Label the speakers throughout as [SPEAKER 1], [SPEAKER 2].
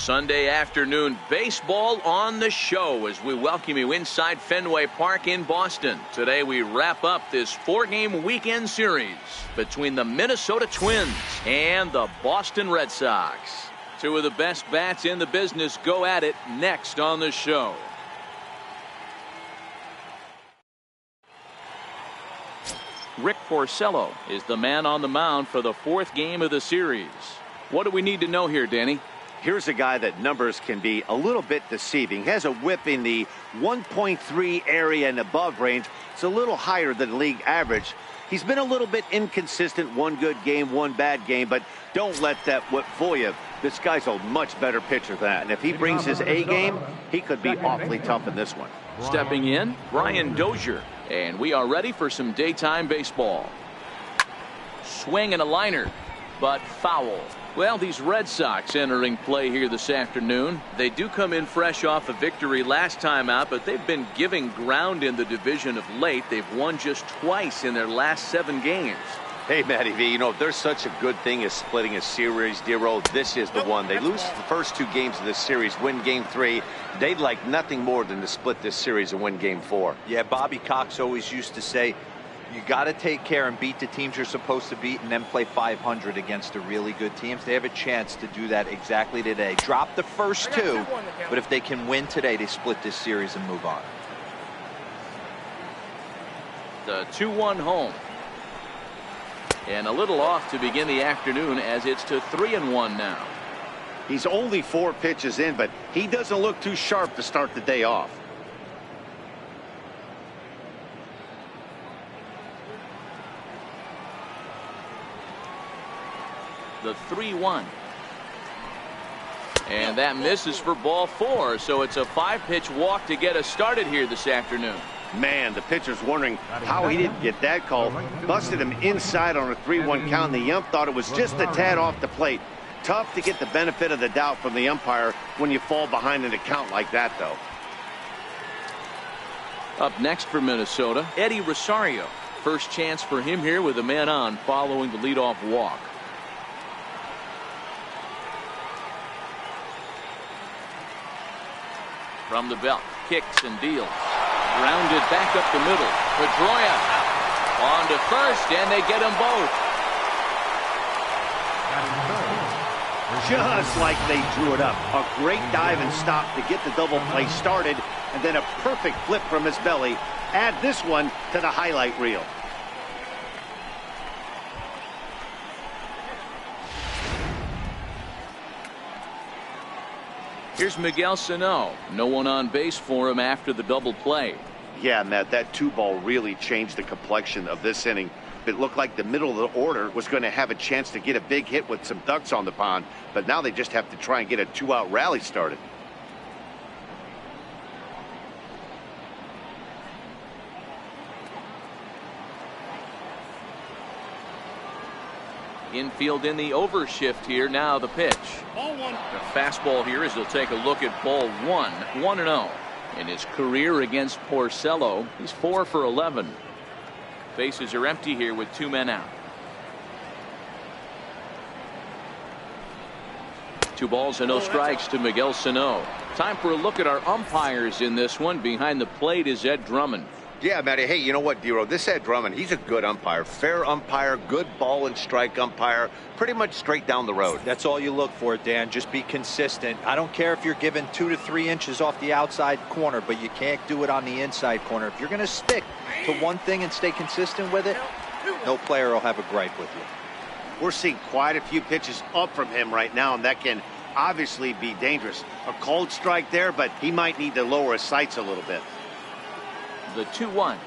[SPEAKER 1] Sunday afternoon baseball on the show as we welcome you inside Fenway Park in Boston. Today we wrap up this 4-game weekend series between the Minnesota Twins and the Boston Red Sox. Two of the best bats in the business go at it next on the show. Rick Porcello is the man on the mound for the 4th game of the series. What do we need to know here, Danny?
[SPEAKER 2] Here's a guy that numbers can be a little bit deceiving. He has a whip in the 1.3 area and above range. It's a little higher than league average. He's been a little bit inconsistent. One good game, one bad game, but don't let that whip fool you. This guy's a much better pitcher than that. And if he brings his A game, he could be awfully tough in this one.
[SPEAKER 1] Stepping in, Brian Dozier. And we are ready for some daytime baseball. Swing and a liner, but foul. Well, these Red Sox entering play here this afternoon. They do come in fresh off a victory last time out, but they've been giving ground in the division of late. They've won just twice in their last 7 games.
[SPEAKER 2] Hey, Matty V, you know, if there's such a good thing as splitting a series, Dero, this is the one. They lose the first 2 games of this series, win game 3. They'd like nothing more than to split this series and win game 4.
[SPEAKER 3] Yeah, Bobby Cox always used to say, you got to take care and beat the teams you're supposed to beat and then play 500 against the really good teams. They have a chance to do that exactly today. Drop the first 2, but if they can win today, they split this series and move on.
[SPEAKER 1] The 2-1 home. And a little off to begin the afternoon as it's to 3-1 now.
[SPEAKER 2] He's only 4 pitches in, but he doesn't look too sharp to start the day off.
[SPEAKER 1] The 3-1. And that misses for ball 4, so it's a 5-pitch walk to get us started here this afternoon.
[SPEAKER 2] Man, the pitcher's wondering how he didn't get that call. Busted him inside on a 3-1 count, and the ump thought it was just a tad off the plate. Tough to get the benefit of the doubt from the umpire when you fall behind in a count like that, though.
[SPEAKER 1] Up next for Minnesota, Eddie Rosario. First chance for him here with a man on following the leadoff walk. From the belt, kicks and deals. Grounded back up the middle. Pedroia on to first, and they get them both.
[SPEAKER 2] Just like they drew it up. A great dive and stop to get the double play started, and then a perfect flip from his belly. Add this one to the highlight reel.
[SPEAKER 1] Here's Miguel Sano. No one on base for him after the double play.
[SPEAKER 2] Yeah, Matt, that 2-ball really changed the complexion of this inning. It looked like the middle of the order was going to have a chance to get a big hit with some ducks on the pond, but now they just have to try and get a 2-out rally started.
[SPEAKER 1] Infield in the overshift here. Now the pitch. The fastball here as they'll take a look at ball 1. 1-0. In his career against Porcello, he's 4 for 11. Bases are empty here with 2 men out. 2 balls and no strikes to Miguel Sano. Time for a look at our umpires in this one. Behind the plate is Ed Drummond.
[SPEAKER 2] Yeah, Matty. Hey, you know what, Dero? This Ed Drummond, he's a good umpire. Fair umpire, good ball and strike umpire. Pretty much straight down the road.
[SPEAKER 3] That's all you look for, Dan. Just be consistent. I don't care if you're given 2 to 3 inches off the outside corner, but you can't do it on the inside corner. If you're going to stick to one thing and stay consistent with it, no player will have a gripe with you.
[SPEAKER 2] We're seeing quite a few pitches up from him right now, and that can obviously be dangerous. A cold strike there, but he might need to lower his sights a little bit.
[SPEAKER 1] The 2-1.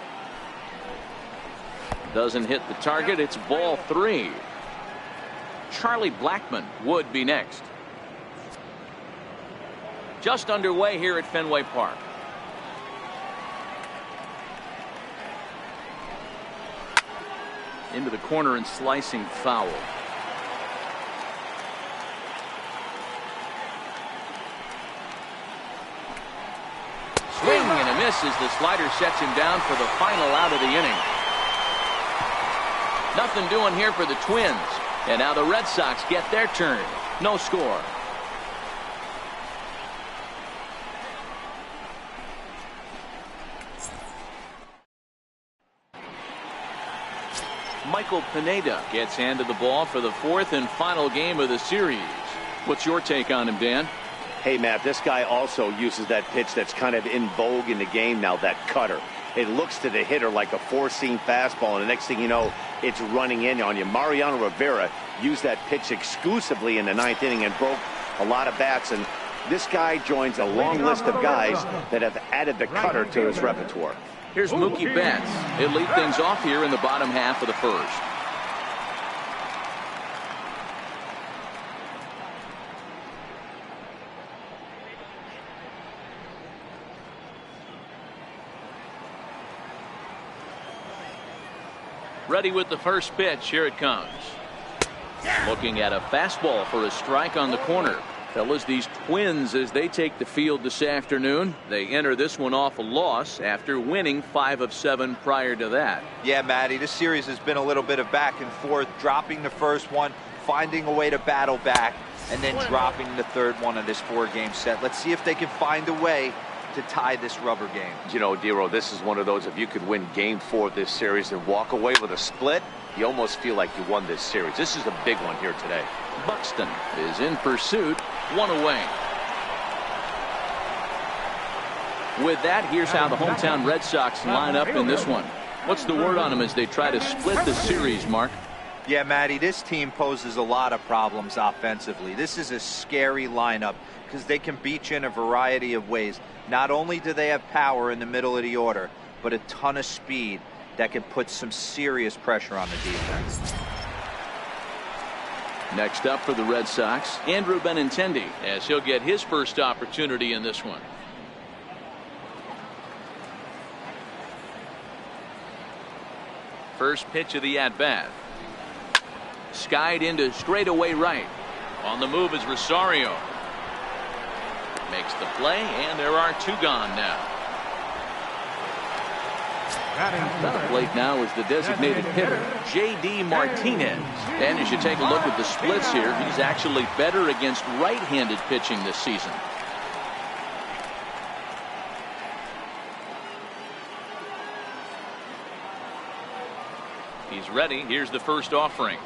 [SPEAKER 1] Doesn't hit the target. It's ball 3. Charlie Blackmon would be next. Just underway here at Fenway Park. Into the corner and slicing foul. Swing and a miss as the slider sets him down for the final out of the inning. Nothing doing here for the Twins. And now the Red Sox get their turn. No score. Michael Pineda gets handed the ball for the fourth and final game of the series. What's your take on him, Dan?
[SPEAKER 2] Hey, Matt, this guy also uses that pitch that's kind of in vogue in the game now, that cutter. It looks to the hitter like a four-seam fastball, and the next thing you know, it's running in on you. Mariano Rivera used that pitch exclusively in the ninth inning and broke a lot of bats, and this guy joins a long list of guys that have added the cutter to his repertoire.
[SPEAKER 1] Here's Mookie Betts. He'll lead things off here in the bottom half of the first. Ready with the first pitch. Here it comes. Looking at a fastball for a strike on the corner. Fellas, these Twins, as they take the field this afternoon, they enter this one off a loss after winning 5 of 7 prior to that.
[SPEAKER 3] Yeah, Matty, this series has been a little bit of back and forth, dropping the first one, finding a way to battle back, and then dropping the third one of this 4-game set. Let's see if they can find a way to tie this rubber game.
[SPEAKER 2] You know, Dero, this is one of those, if you could win game 4 of this series and walk away with a split, you almost feel like you won this series. This is a big one here today.
[SPEAKER 1] Buxton is in pursuit, 1 away. With that, here's how the hometown Red Sox line up in this one. What's the word on them as they try to split the series, Mark?
[SPEAKER 3] Yeah, Matty, this team poses a lot of problems offensively. This is a scary lineup because they can beat you in a variety of ways. Not only do they have power in the middle of the order, but a ton of speed that can put some serious pressure on the defense.
[SPEAKER 1] Next up for the Red Sox, Andrew Benintendi, as he'll get his first opportunity in this one. First pitch of the at-bat. Skied into straightaway right. On the move is Rosario. Makes the play, and there are 2 gone now. At the plate now is the designated hitter, J.D. Martinez. And as you take a look at the splits here, he's actually better against right-handed pitching this season. He's ready. Here's the first offering.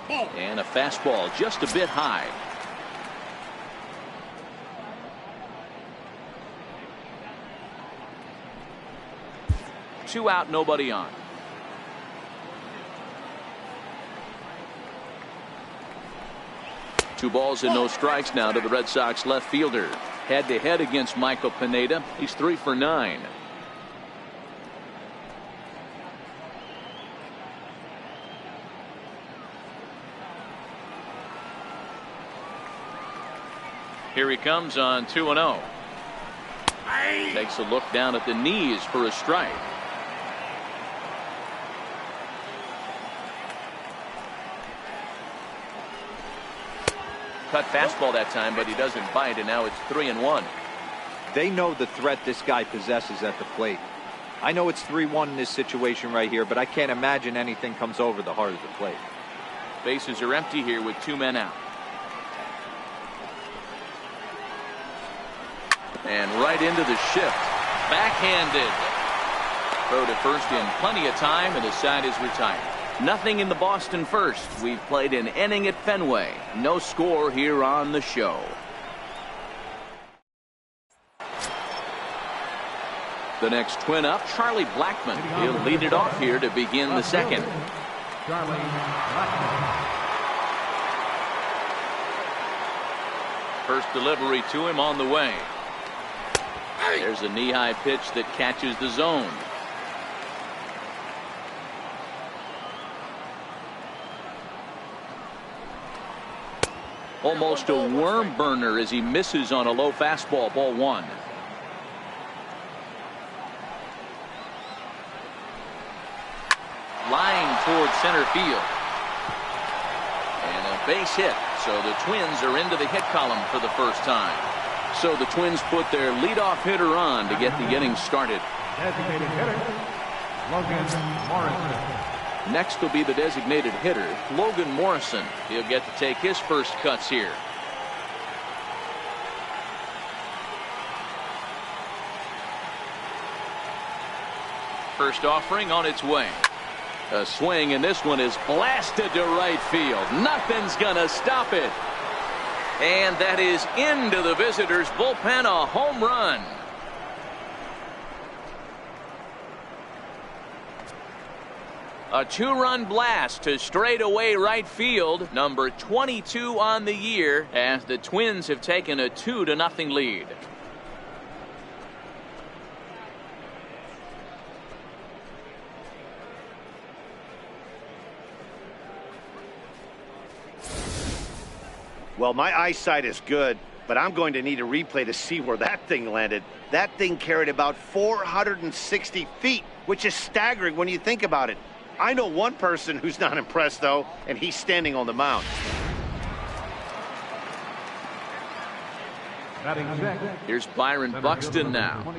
[SPEAKER 1] And a fastball just a bit high. Two out, nobody on. Two balls and no strikes now to the Red Sox left fielder. Head to head against Michael Pineda. He's 3 for 9. Here he comes on 2-0. Takes a look down at the knees for a strike. Cut fastball that time, but he doesn't bite, and now it's 3-1.
[SPEAKER 3] They know the threat this guy possesses at the plate. I know it's 3-1 in this situation right here, but I can't imagine anything comes over the heart of the plate.
[SPEAKER 1] Bases are empty here with 2 men out. And right into the shift. Backhanded. Throw to first in plenty of time, and the side is retired. Nothing in the Boston first. We've played an inning at Fenway. No score here on the show. The next Twin up, Charlie Blackmon. He'll lead it off here to begin the second.
[SPEAKER 4] Charlie Blackmon.
[SPEAKER 1] First delivery to him on the way. There's a knee-high pitch that catches the zone. Almost a worm burner as he misses on a low fastball, ball 1. Line toward center field. And a base hit. So the Twins are into the hit column for the first time. So the Twins put their leadoff hitter on to get the inning started.
[SPEAKER 4] Designated hitter, Logan Morrison.
[SPEAKER 1] Next will be the designated hitter, Logan Morrison. He'll get to take his first cuts here. First offering on its way. A swing, and this one is blasted to right field. Nothing's gonna stop it. And that is into the visitors' bullpen, a home run. A two-run blast to straightaway right field, number 22 on the year, as the Twins have taken a 2-0 lead.
[SPEAKER 2] Well, my eyesight is good, but I'm going to need a replay to see where that thing landed. That thing carried about 460 feet, which is staggering when you think about it. I know one person who's not impressed, though, and he's standing on the mound.
[SPEAKER 1] Here's Byron Buxton now.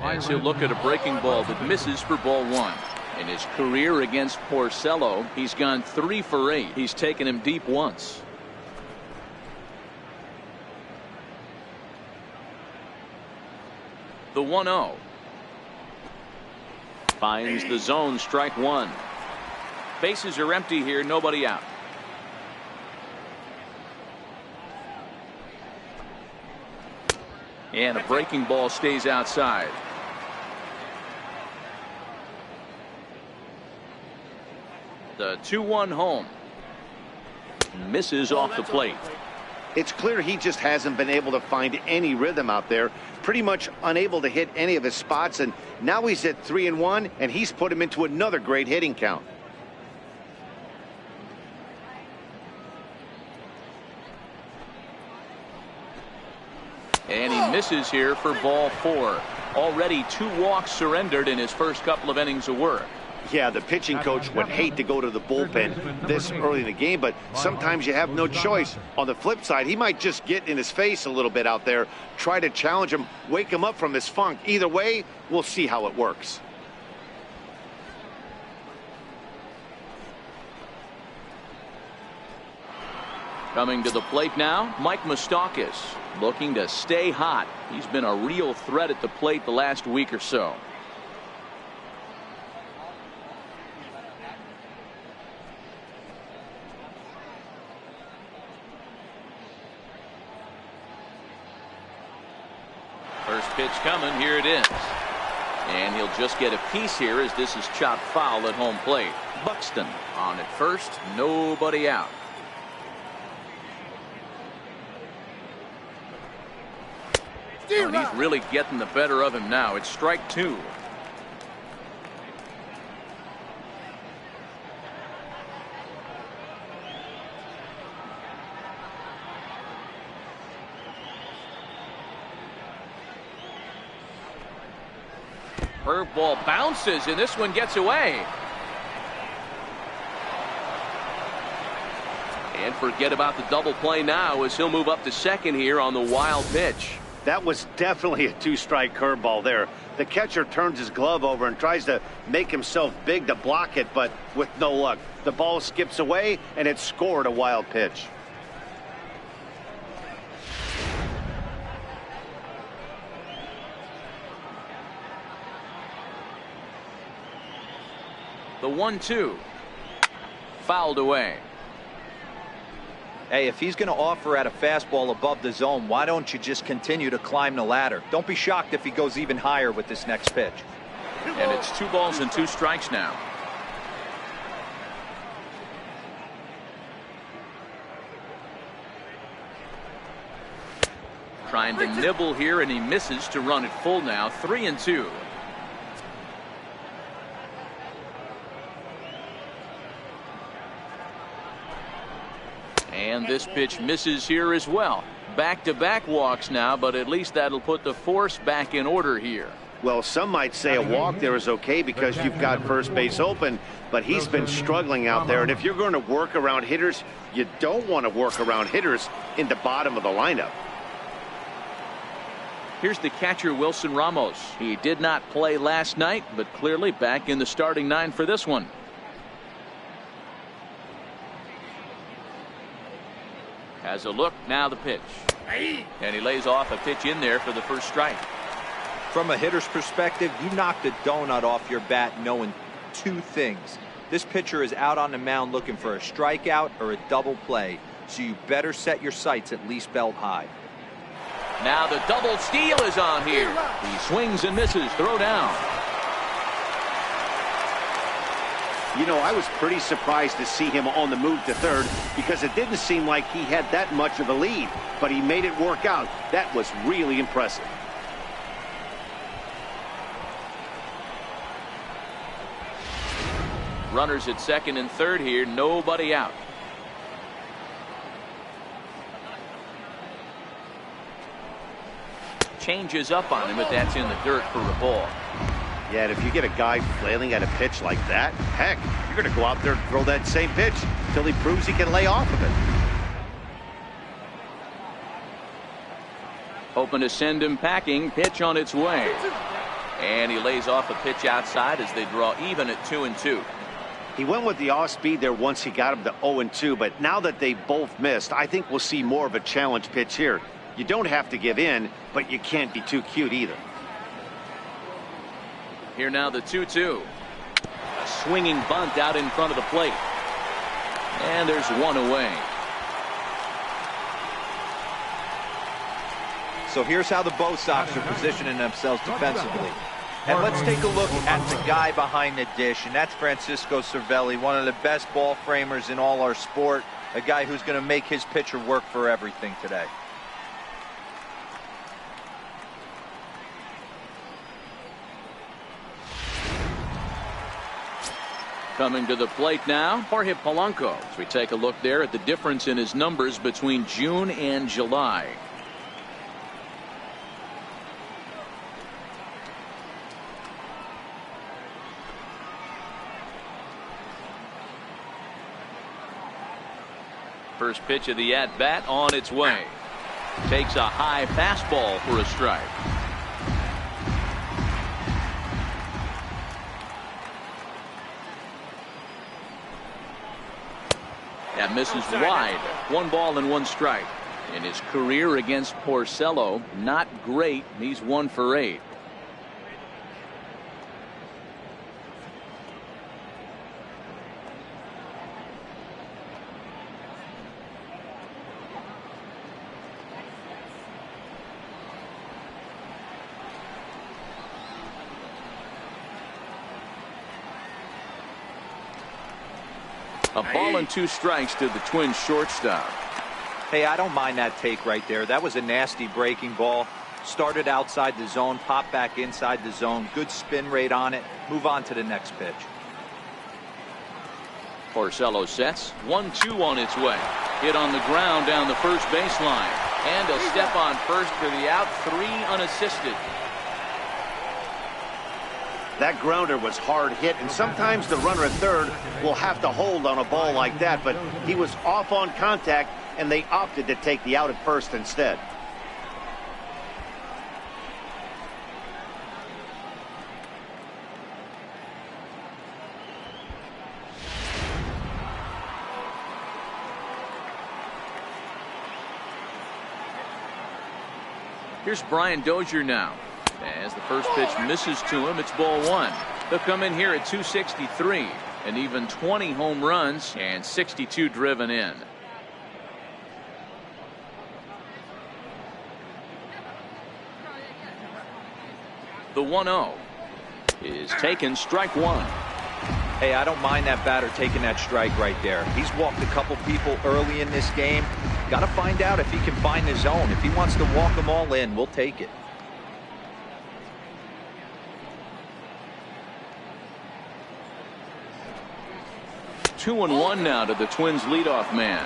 [SPEAKER 1] As he'll look at a breaking ball that misses for ball one. In his career against Porcello, he's gone 3 for 8. He's taken him deep once. The 1-0. Finds the zone, strike one. Bases are empty here, nobody out. And a breaking ball stays outside. The 2-1 home. Misses off the plate.
[SPEAKER 2] It's clear he just hasn't been able to find any rhythm out there. Pretty much unable to hit any of his spots, and now he's at 3-1, and he's put him into another great hitting count.
[SPEAKER 1] And he misses here for ball 4. Already 2 walks surrendered in his first couple of innings of work.
[SPEAKER 2] Yeah, the pitching coach would hate to go to the bullpen this early in the game, but sometimes you have no choice. On the flip side, he might just get in his face a little bit out there, try to challenge him, wake him up from his funk. Either way, we'll see how it works.
[SPEAKER 1] Coming to the plate now, Mike Moustakas, looking to stay hot. He's been a real threat at the plate the last week or so. First pitch coming, here it is. And he'll just get a piece here as this is chopped foul at home plate. Buxton on at first, nobody out. Oh, and he's really getting the better of him now. It's strike 2. Curveball bounces, and this one gets away. And forget about the double play now as he'll move up to second here on the wild pitch.
[SPEAKER 2] That was definitely a 2-strike curveball there. The catcher turns his glove over and tries to make himself big to block it, but with no luck. The ball skips away, and it scored a wild pitch.
[SPEAKER 1] The 1-2. Fouled away.
[SPEAKER 3] Hey, if he's going to offer at a fastball above the zone, why don't you just continue to climb the ladder? Don't be shocked if he goes even higher with this next pitch.
[SPEAKER 1] And it's 2 balls and 2 strikes now. Trying to nibble here, and he misses to run it full now. 3-2. And this pitch misses here as well. Back-to-back walks now, but at least that'll put the force back in order here.
[SPEAKER 2] Well, some might say a walk there is okay because you've got first base open, but he's been struggling out there. And if you're going to work around hitters, you don't want to work around hitters in the bottom of the lineup.
[SPEAKER 1] Here's the catcher, Wilson Ramos. He did not play last night, but clearly back in the starting 9 for this one. Has a look, now the pitch. And he lays off a pitch in there for the first strike.
[SPEAKER 3] From a hitter's perspective, you knocked a donut off your bat knowing two things. This pitcher is out on the mound looking for a strikeout or a double play, so you better set your sights at least belt high.
[SPEAKER 1] Now the double steal is on here. He swings and misses. Throw down.
[SPEAKER 2] You know, I was pretty surprised to see him on the move to third because it didn't seem like he had that much of a lead, but he made it work out. That was really impressive.
[SPEAKER 1] Runners at second and third here. Nobody out. Changes up on him, but that's in the dirt for a ball.
[SPEAKER 2] Yeah, and if you get a guy flailing at a pitch like that, heck, you're going to go out there and throw that same pitch until he proves he can lay off of it.
[SPEAKER 1] Hoping to send him packing. Pitch on its way. And he lays off a pitch outside as they draw even at 2-2.
[SPEAKER 2] He went with the off speed there once he got him to 0-2, but now that they both missed, I think we'll see more of a challenge pitch here. You don't have to give in, but you can't be too cute either.
[SPEAKER 1] Here now the 2-2. A swinging bunt out in front of the plate. And there's one away.
[SPEAKER 3] So here's how the Bo Sox are positioning themselves defensively. And let's take a look at the guy behind the dish, and that's Francisco Cervelli, one of the best ball framers in all our sport, a guy who's going to make his pitcher work for everything today.
[SPEAKER 1] Coming to the plate now, Jorge Polanco. As we take a look there at the difference in his numbers between June and July. First pitch of the at-bat on its way. Takes a high fastball for a strike. That misses wide. 1 ball and 1 strike. In his career against Porcello, not great. He's 1 for 8. A ball and 2 strikes to the Twins shortstop.
[SPEAKER 3] Hey, I don't mind that take right there. That was a nasty breaking ball. Started outside the zone, popped back inside the zone. Good spin rate on it. Move on to the next pitch.
[SPEAKER 1] Porcello sets. 1-2 on its way. Hit on the ground down the first baseline. And a step on first for the out. 3 unassisted.
[SPEAKER 2] That grounder was hard hit, and sometimes the runner at third will have to hold on a ball like that, but he was off on contact, and they opted to take the out at first instead.
[SPEAKER 1] Here's Brian Dozier now. As the first pitch misses to him, it's ball 1. They'll come in here at 263, and even 20 home runs and 62 driven in. The 1-0 is taken, strike 1.
[SPEAKER 3] Hey, I don't mind that batter taking that strike right there. He's walked a couple people early in this game. Got to find out if he can find his zone. If he wants to walk them all in, we'll take it.
[SPEAKER 1] Two and 1 now to the Twins leadoff man.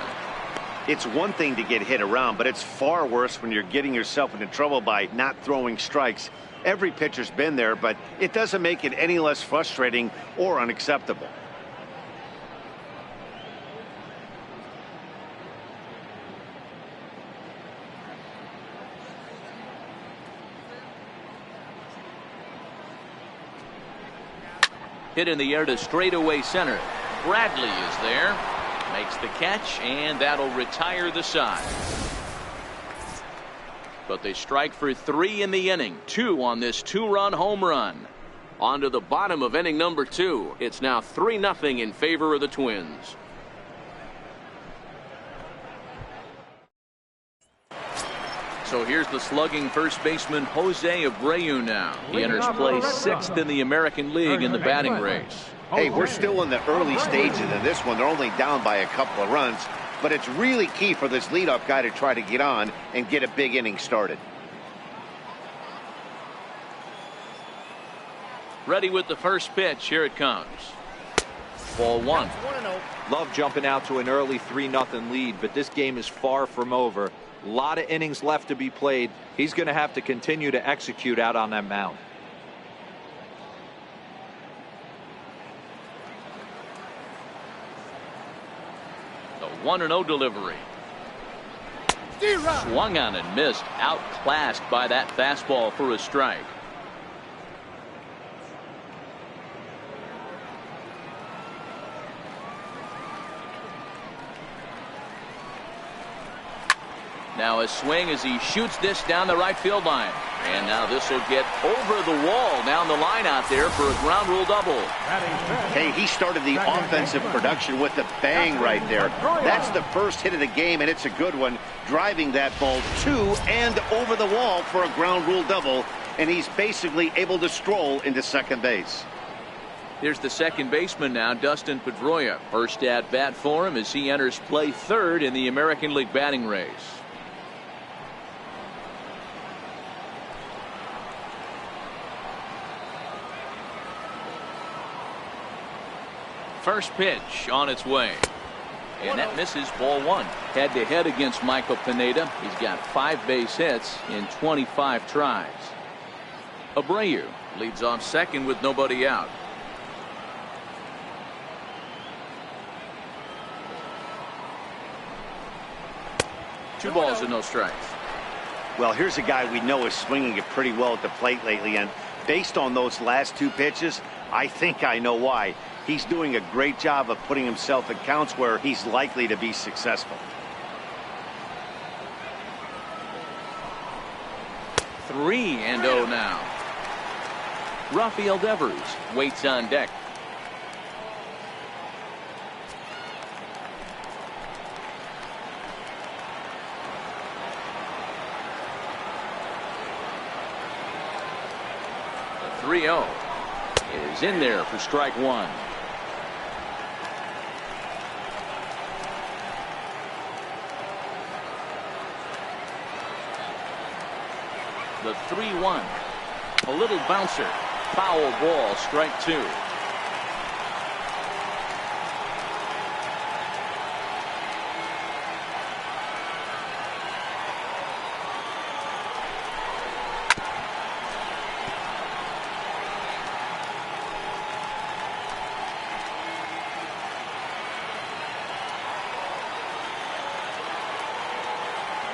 [SPEAKER 2] It's one thing to get hit around, but it's far worse when you're getting yourself into trouble by not throwing strikes. Every pitcher's been there, but it doesn't make it any less frustrating or unacceptable.
[SPEAKER 1] Hit in the air to straightaway center. Bradley is there, makes the catch, and that'll retire the side. But they strike for 3 in the inning. 2 on this 2-run home run. On to the bottom of inning number 2. It's now 3-0 in favor of the Twins. So here's the slugging first baseman Jose Abreu now. He enters play 6th in the American League in the batting race.
[SPEAKER 2] Hey, we're still in the early stages of this one. They're only down by a couple of runs, but it's really key for this leadoff guy to try to get on and get a big inning started.
[SPEAKER 1] Ready with the first pitch. Here it comes. Ball 1.
[SPEAKER 3] Love jumping out to an early 3-0 lead, but this game is far from over. A lot of innings left to be played. He's going to have to continue to execute out on that mound.
[SPEAKER 1] The 1-0 delivery. Swung on and missed. Outclassed by that fastball for a strike. Now a swing as he shoots this down the right field line. And now this will get over the wall down the line out there for a ground rule double.
[SPEAKER 2] Hey, he started the offensive production with a bang right there. That's the first hit of the game, and it's a good one. Driving that ball to and over the wall for a ground rule double. And he's basically able to stroll into second base.
[SPEAKER 1] Here's the second baseman now, Dustin Pedroia. First at bat for him as he enters play 3rd in the American League batting race. First pitch on its way. And that misses. Ball 1. Head-to-head against Michael Pineda. He's got 5 base hits in 25 tries. Abreu leads off second with nobody out. Two balls and no strikes.
[SPEAKER 2] Well, here's a guy we know is swinging it pretty well at the plate lately, and based on those last 2 pitches, I think I know why. He's doing a great job of putting himself in counts where he's likely to be successful.
[SPEAKER 1] 3-0 now. Rafael Devers waits on deck. The 3-0 is in there for strike 1. The 3-1. A little bouncer. Foul ball. Strike 2.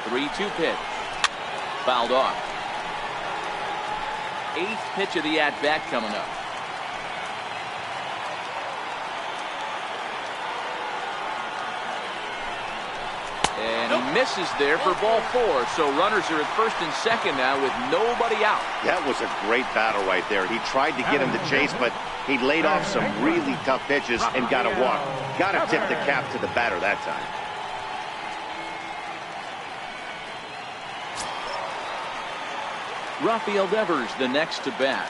[SPEAKER 1] Three-two pitch. Fouled off. 8th pitch of the at-bat coming up. And he misses there for ball 4. So runners are at first and second now with nobody out.
[SPEAKER 2] That was a great battle right there. He tried to get him to chase, but he laid off some really tough pitches and got a walk. Got to tip the cap to the batter that time.
[SPEAKER 1] Rafael Devers the next to bat.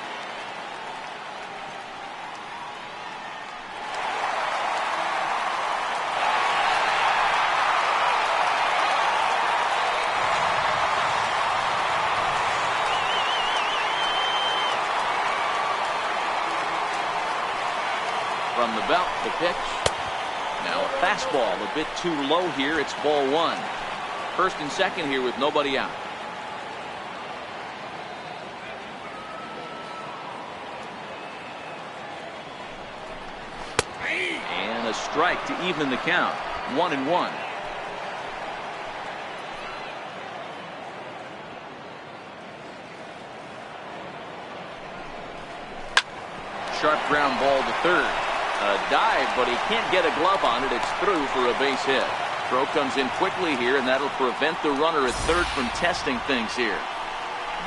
[SPEAKER 1] From the belt, the pitch. Now a fastball a bit too low here. It's ball 1. First and second here with nobody out. And a strike to even the count. 1-1. Sharp ground ball to third. A dive, but he can't get a glove on it. It's through for a base hit. Throw comes in quickly here, and that'll prevent the runner at third from testing things here.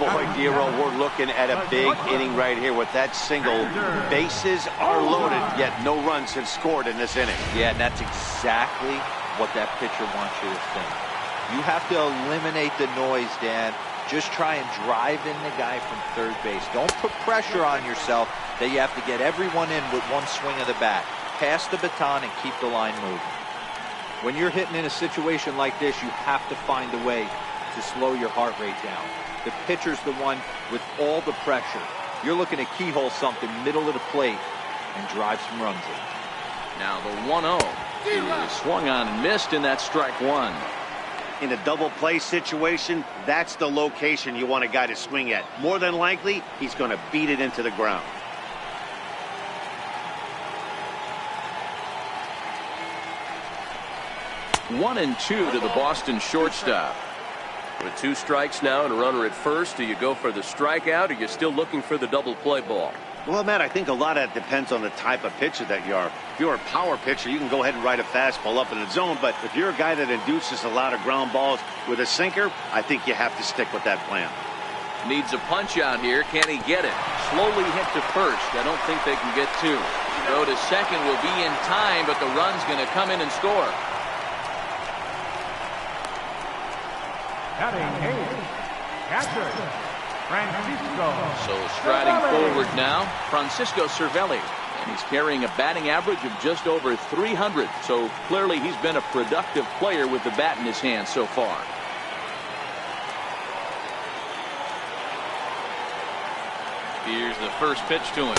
[SPEAKER 2] Boy, Dero, we're looking at a big inning right here with that single. Bases are loaded, yet no runs have scored in this inning.
[SPEAKER 3] Yeah, and that's exactly what that pitcher wants you to think. You have to eliminate the noise, Dan. Just try and drive in the guy from third base. Don't put pressure on yourself that you have to get everyone in with one swing of the bat. Pass the baton and keep the line moving. When you're hitting in a situation like this, you have to find a way to slow your heart rate down. The pitcher's the one with all the pressure. You're looking to keyhole something middle of the plate and drive some runs in.
[SPEAKER 1] Now the 1-0 is swung on and missed, and that's strike one.
[SPEAKER 2] In a double play situation, that's the location you want a guy to swing at. More than likely, he's going to beat it into the ground.
[SPEAKER 1] One and two to the Boston shortstop.
[SPEAKER 5] With 2 strikes now and a runner at first, do you go for the strikeout, or are you still looking for the double play ball?
[SPEAKER 2] Well, Matt, I think a lot of that depends on the type of pitcher that you are. If you're a power pitcher, you can go ahead and ride a fastball up in the zone. But if you're a guy that induces a lot of ground balls with a sinker, I think you have to stick with that plan.
[SPEAKER 1] Needs a punch out here. Can he get it? Slowly hit to first. I don't think they can get 2. Throw to second will be in time, but the run's going to come in and score.
[SPEAKER 4] Batting eighth, catcher, Francisco.
[SPEAKER 1] So striding forward now, Francisco Cervelli. And he's carrying a batting average of just over 300. So clearly he's been a productive player with the bat in his hand so far. Here's the first pitch to him.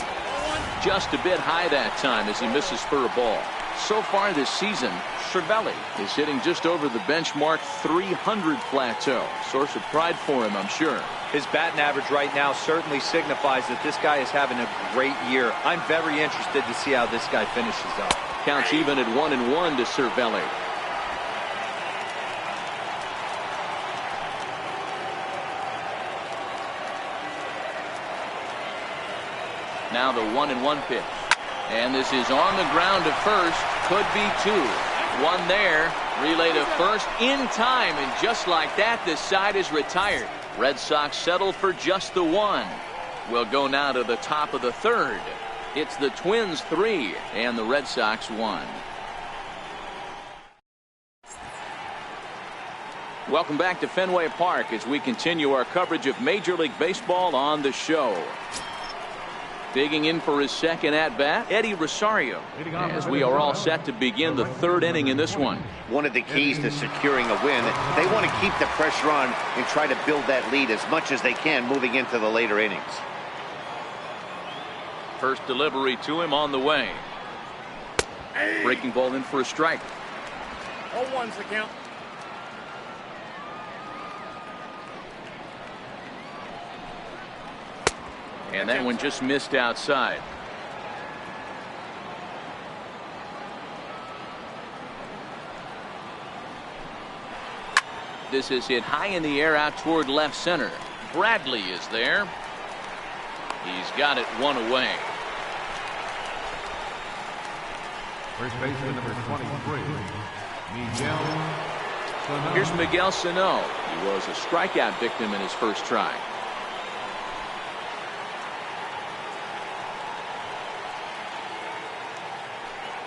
[SPEAKER 1] Just a bit high that time as he misses for a ball. So far this season, Cervelli is hitting just over the benchmark 300 plateau. Source of pride for him, I'm sure.
[SPEAKER 3] His batting average right now certainly signifies that this guy is having a great year. I'm very interested to see how this guy finishes up.
[SPEAKER 1] Counts even at 1-1 to Cervelli. Now the 1-1 pitch. And this is on the ground to first. Could be 2. One there. Relay to first in time. And just like that, this side is retired. Red Sox settle for just the 1. We'll go now to the top of the 3rd. It's the Twins 3 and the Red Sox 1. Welcome back to Fenway Park as we continue our coverage of Major League Baseball on the show. Digging in for his second at-bat, Eddie Rosario, as we are all set to begin the 3rd inning in this one.
[SPEAKER 2] One of the keys to securing a win, they want to keep the pressure on and try to build that lead as much as they can moving into the later innings.
[SPEAKER 1] First delivery to him on the way. Breaking ball in for a strike.
[SPEAKER 6] 0-1's the count.
[SPEAKER 1] And that one just missed outside. This is hit high in the air out toward left center. Bradley is there. He's got it 1 away.
[SPEAKER 4] First baseman number 23, Miguel Sano.
[SPEAKER 1] Here's Miguel Sano. He was a strikeout victim in his first try.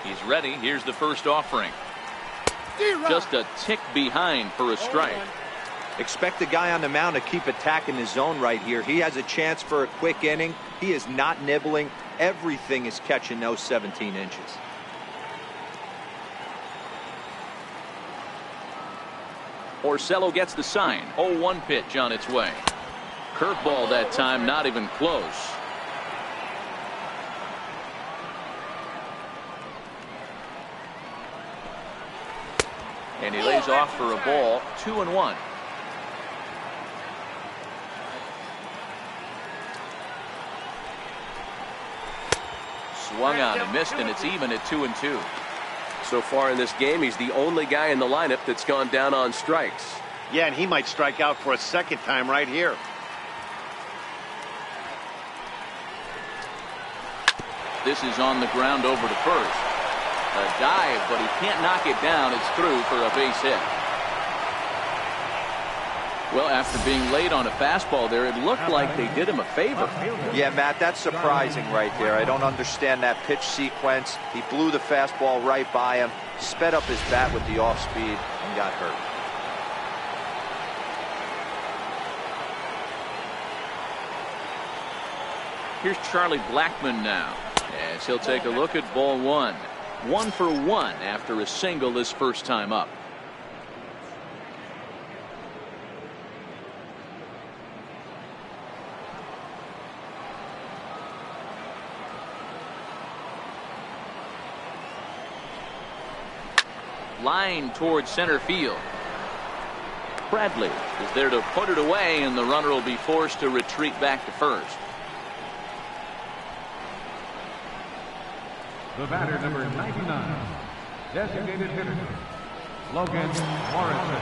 [SPEAKER 1] He's ready. Here's the first offering. Just a tick behind for a strike.
[SPEAKER 3] Expect the guy on the mound to keep attacking his zone right here. He has a chance for a quick inning. He is not nibbling. Everything is catching those 17 inches.
[SPEAKER 1] Orsello gets the sign. 0-1 pitch on its way. Curveball that time, not even close. And he lays off for a ball. 2-1. Swung on and missed, and it's even at 2-2.
[SPEAKER 5] So far in this game, he's the only guy in the lineup that's gone down on strikes.
[SPEAKER 2] Yeah, and he might strike out for a second time right here.
[SPEAKER 1] This is on the ground over to first. A dive, but he can't knock it down. It's through for a base hit. Well, after being late on a fastball there, it looked like they did him a favor.
[SPEAKER 3] Yeah, Matt, that's surprising right there. I don't understand that pitch sequence. He blew the fastball right by him, sped up his bat with the off speed, and got hurt.
[SPEAKER 1] Here's Charlie Blackmon now, as he'll take a look at ball one. 1 for 1 after a single his first time up. Line towards center field. Bradley is there to put it away, and the runner will be forced to retreat back to first.
[SPEAKER 4] The batter, number 99, designated hitter, Logan Morrison.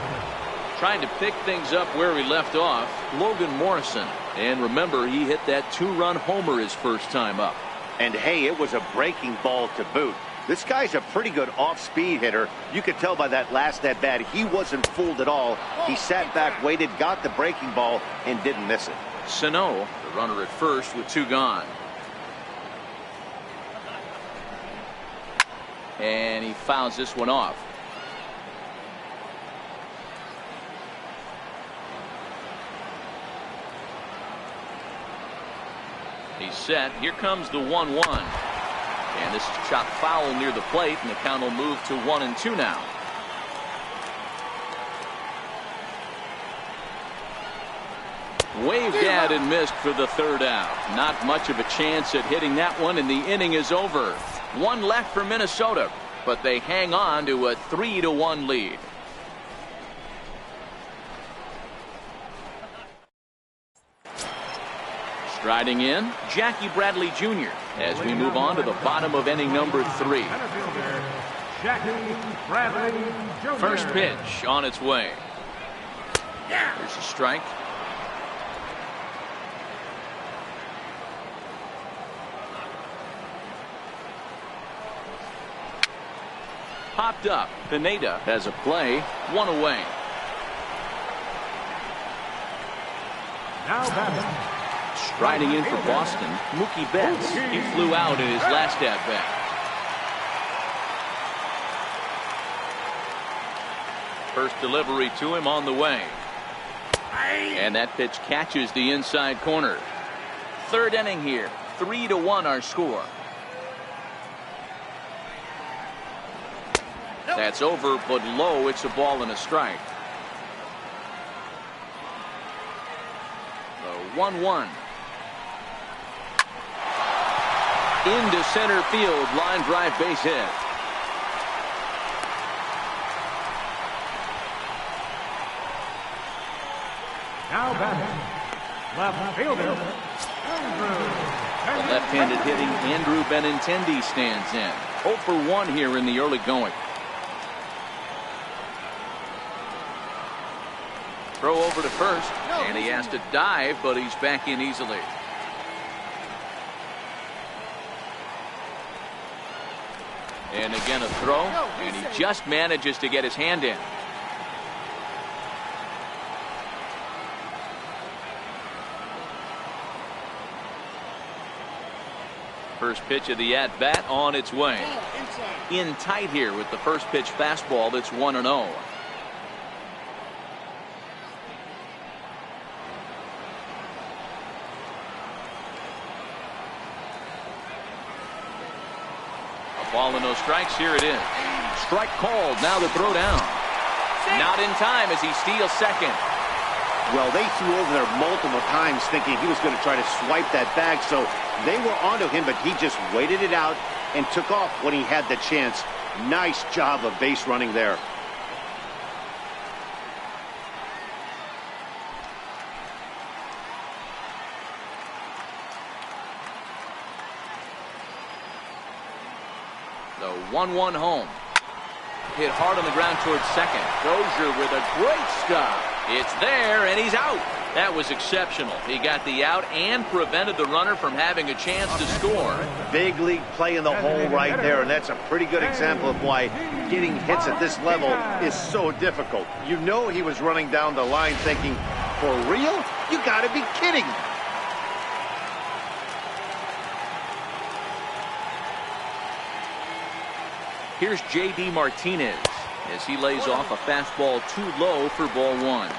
[SPEAKER 1] Trying to pick things up where we left off, Logan Morrison. And remember, he hit that 2-run homer his first time up.
[SPEAKER 2] And hey, it was a breaking ball to boot. This guy's a pretty good off-speed hitter. You could tell by that last at-bat he wasn't fooled at all. He sat back, waited, got the breaking ball, and didn't miss it.
[SPEAKER 1] Sano, the runner at first with 2 gone. And he fouls this one off. He's set. Here comes the 1-1. And this is chopped foul near the plate, and the count will move to 1-2 now. Waved at and missed for the 3rd out. Not much of a chance at hitting that one, and the inning is over. 1 left for Minnesota, but they hang on to a 3-1 lead. Striding in, Jackie Bradley Jr. as we move on to the bottom of inning number 3.
[SPEAKER 4] Jackie Bradley Jr.
[SPEAKER 1] First pitch on its way. There's a strike. Popped up. Pineda has a play. 1 away.
[SPEAKER 4] Now batting.
[SPEAKER 1] Striding in for Boston, Mookie Betts. He flew out in his last at-bat. First delivery to him on the way. And that pitch catches the inside corner. 3rd inning here. 3-1 our score. That's over, but low. It's a ball and a strike. The 1-1. Into center field, line drive, base hit.
[SPEAKER 4] Now batting, left fielder, Andrew.
[SPEAKER 1] The left-handed hitting Andrew Benintendi stands in. 0 for 1 here in the early going. Throw over to first, and he has to dive, but he's back in easily. And again a throw, and he just manages to get his hand in. First pitch of the at-bat on its way. In tight here with the first pitch fastball that's 1-0. Ball and no strikes. Here it is. Strike called. Now the throw down. Not in time as he steals second.
[SPEAKER 2] Well, they threw over there multiple times thinking he was going to try to swipe that bag, so they were onto him, but he just waited it out and took off when he had the chance. Nice job of base running there.
[SPEAKER 1] The 1-1 home. Hit hard on the ground towards second. Dozier with a great stop. It's there, and he's out. That was exceptional. He got the out and prevented the runner from having a chance to score.
[SPEAKER 2] Big league play in the hole right there, and that's a pretty good example of why getting hits at this level is so difficult. You know he was running down the line thinking, For real? You gotta be kidding.
[SPEAKER 1] Here's J.D. Martinez as he lays off a fastball too low for ball one.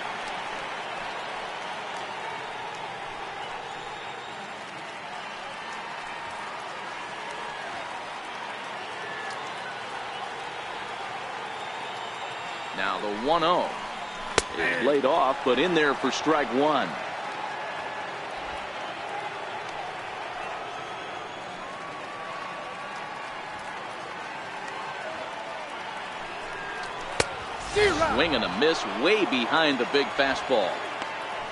[SPEAKER 1] Now the 1-0 is laid off, but in there for strike one. Swing and a miss way behind the big fastball.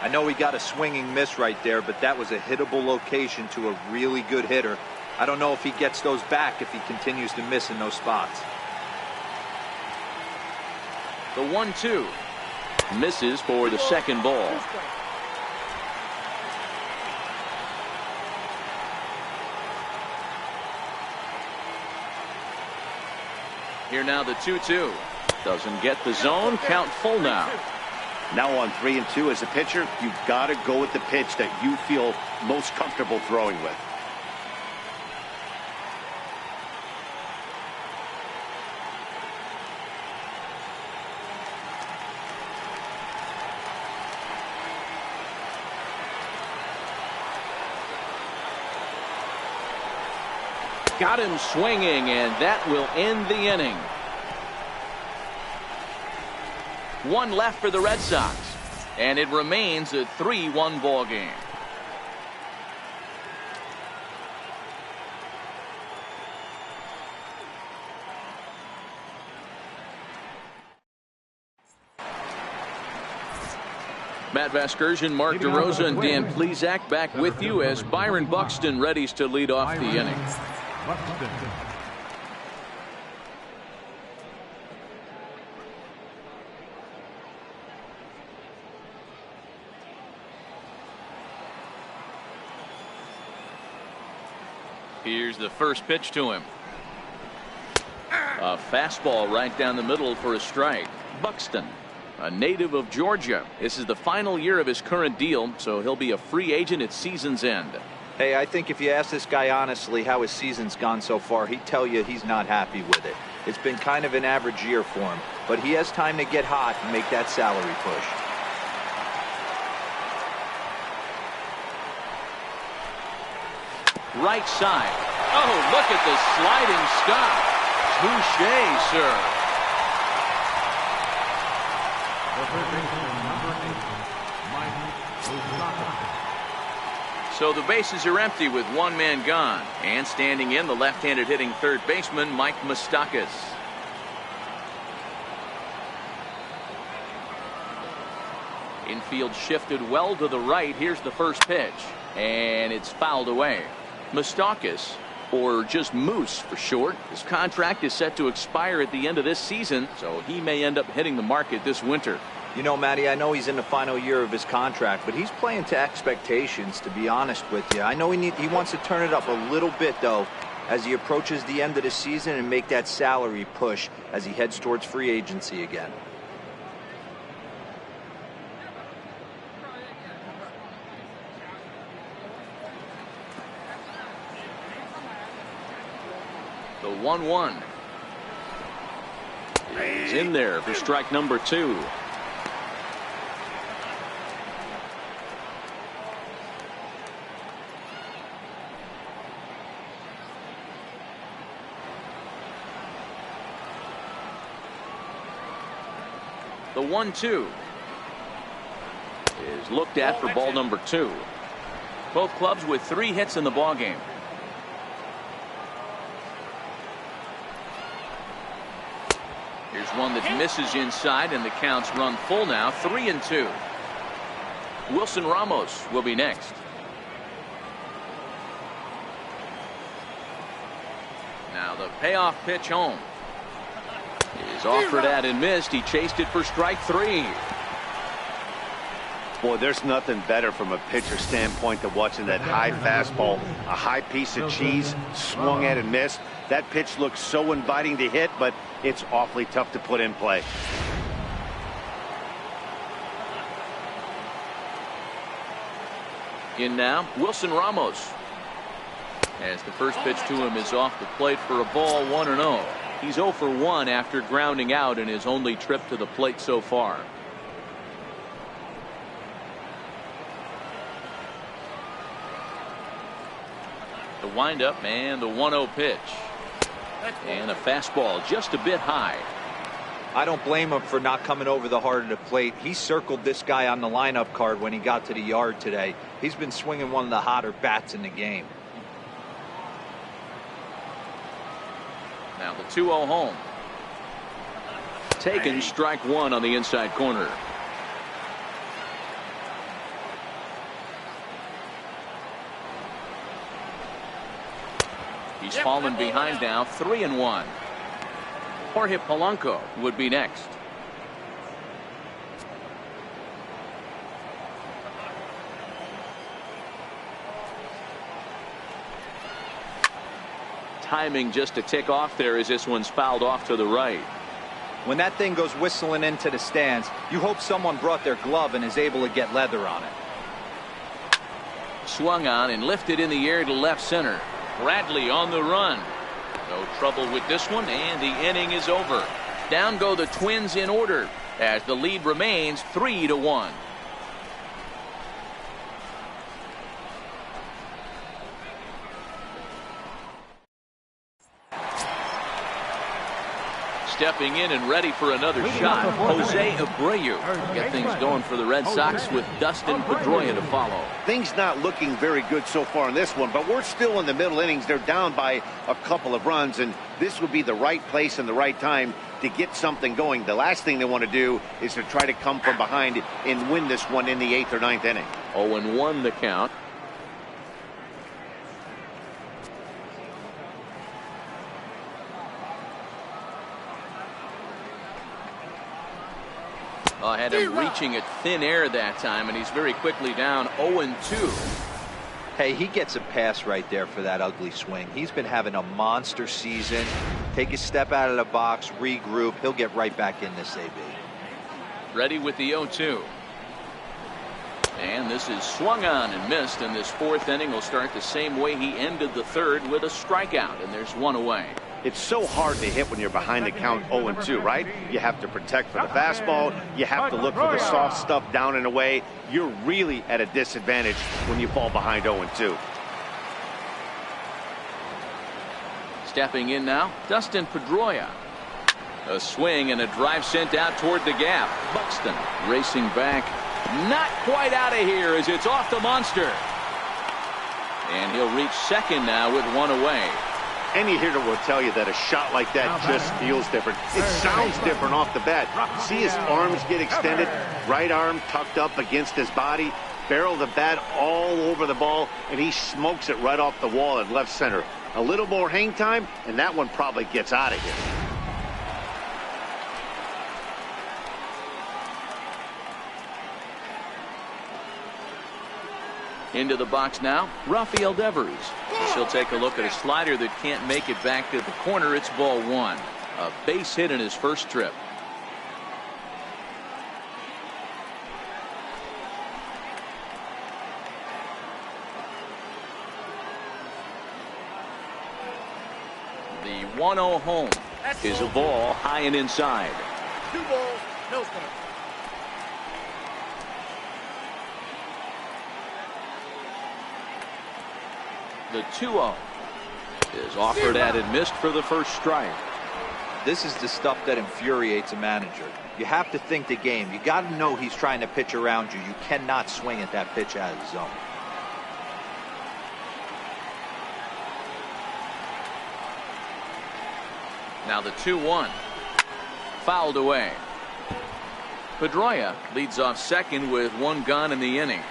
[SPEAKER 3] I know he got a swinging miss right there, but that was a hittable location to a really good hitter. I don't know if he gets those back if he continues to miss in those spots.
[SPEAKER 1] The 1-2 misses for the second ball. Here now the 2-2. Doesn't get the zone. Count full now.
[SPEAKER 2] Now on 3-2 as a pitcher, you've got to go with the pitch that you feel most comfortable throwing with.
[SPEAKER 1] Got him swinging, and that will end the inning. One left for the Red Sox, and it remains a 3-1 ball game. Matt Vasgersian, Mark DeRosa, and Dan Plesac back with you as Byron Buxton readies to lead off the inning. Here's the first pitch to him. A fastball right down the middle for a strike. Buxton, a native of Georgia. This is the final year of his current deal, so he'll be a free agent at season's end.
[SPEAKER 3] Hey, I think if you ask this guy honestly how his season's gone so far, he'd tell you he's not happy with it. It's been kind of an average year for him, but he has time to get hot and make that salary push.
[SPEAKER 1] Right side. Oh, look at the sliding stop. Touché, sir. So the bases are empty with one man gone, and standing in the left-handed hitting third baseman Mike Moustakas. Infield shifted well to the right. Here's the first pitch, and it's fouled away. Moustakas, or just Moose for short, his contract is set to expire at the end of this season, so he may end up hitting the market this winter.
[SPEAKER 3] You know, Matty, I know he's in the final year of his contract, but he's playing to expectations, to be honest with you. I know he wants to turn it up a little bit, though, as he approaches the end of the season and make that salary push as he heads towards free agency again.
[SPEAKER 1] The 1-1 is in there for strike number 2. The 1-2 is looked at for ball number 2. Both clubs with 3 hits in the ball game. Here's one that misses inside, and the count's run full now. 3-2. Wilson Ramos will be next. Now the payoff pitch home is offered at and missed. He chased it for strike 3.
[SPEAKER 2] Boy, there's nothing better from a pitcher standpoint than watching that high fastball, a high piece of cheese, swung at and missed. That pitch looks so inviting to hit, but it's awfully tough to put in play.
[SPEAKER 1] In now, Wilson Ramos. As the first pitch to him is off the plate for a ball, 1-0. He's 0 for 1 after grounding out in his only trip to the plate so far. The windup and the 1-0 pitch. And a fastball just a bit high.
[SPEAKER 3] I don't blame him for not coming over the heart of the plate. He circled this guy on the lineup card when he got to the yard today. He's been swinging one of the hotter bats in the game.
[SPEAKER 1] Now the 2-0 home. Taken, strike one on the inside corner. He's fallen behind now, 3-1. Jorge Polanco would be next. Timing just a tick off there as this one's fouled off to the right.
[SPEAKER 3] When that thing goes whistling into the stands, you hope someone brought their glove and is able to get leather on it.
[SPEAKER 1] Swung on and lifted in the air to left center. Bradley on the run. No trouble with this one, and the inning is over. Down go the Twins in order as the lead remains 3-1. Stepping in and ready for another shot, Jose Abreu. Get things going for the Red Sox with Dustin Pedroia to follow.
[SPEAKER 2] Things not looking very good so far in this one, but we're still in the middle innings. They're down by a couple of runs, and this would be the right place and the right time to get something going. The last thing they want to do is to try to come from behind and win this one in the 8th or 9th inning.
[SPEAKER 1] 0-1 the count. Had him reaching at thin air that time, and he's very quickly down 0-2.
[SPEAKER 3] Hey, he gets a pass right there for that ugly swing. He's been having a monster season. Take a step out of the box, regroup. He'll get right back in this AB.
[SPEAKER 1] Ready with the 0-2. And this is swung on and missed, and this 4th inning will start the same way he ended the 3rd with a strikeout, and there's one away.
[SPEAKER 2] It's so hard to hit when you're behind the count 0-2, right? You have to protect for the fastball. You have to look for the soft stuff down and away. You're really at a disadvantage when you fall behind 0-2.
[SPEAKER 1] Stepping in now, Dustin Pedroia. A swing and a drive sent out toward the gap. Buxton racing back. Not quite out of here as it's off the monster. And he'll reach second now with one away.
[SPEAKER 2] Any hitter will tell you that a shot like that just feels different. It sounds different off the bat. See his arms get extended, right arm tucked up against his body, barrel the bat all over the ball, and he smokes it right off the wall at left center. A little more hang time, and that one probably gets out of here.
[SPEAKER 1] Into the box now, Rafael Devers. He'll take a look at a slider that can't make it back to the corner. It's ball one. A base hit in his first trip. The 1-0 home is a ball high and inside.
[SPEAKER 6] 2 balls, no strikes.
[SPEAKER 1] The 2-0 is offered at and missed for the first strike.
[SPEAKER 3] This is the stuff that infuriates a manager. You have to think the game. You got to know he's trying to pitch around you. You cannot swing at that pitch out of the zone.
[SPEAKER 1] Now the 2-1 fouled away. Pedroia leads off second with one gone in the inning.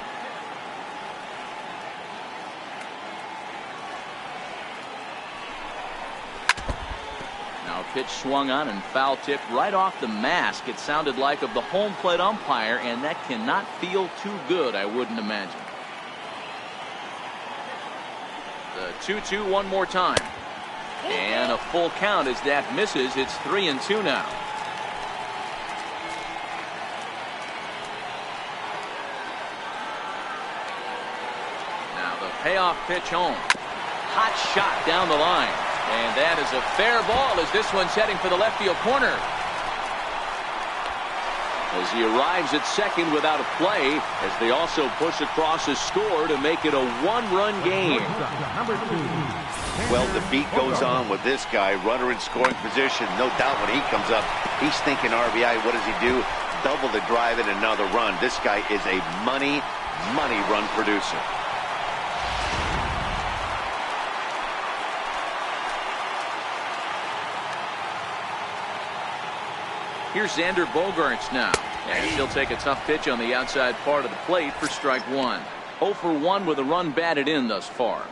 [SPEAKER 1] Pitch swung on and foul tipped right off the mask. It sounded like of the home plate umpire, and that cannot feel too good, I wouldn't imagine. The 2-2 one more time. And a full count as that misses. It's 3-2 now. Payoff pitch home. Hot shot down the line. And that is a fair ball as this one's heading for the left field corner. As he arrives at second without a play, as they also push across a score to make it a one-run game.
[SPEAKER 2] Well, the beat goes on with this guy. Runner in scoring position. No doubt when he comes up, he's thinking RBI. What does he do? Double the drive and another run. This guy is a money run producer.
[SPEAKER 1] Here's Xander Bogaerts now. And he'll take a tough pitch on the outside part of the plate for strike one. 0 for 1 with a run batted in thus far.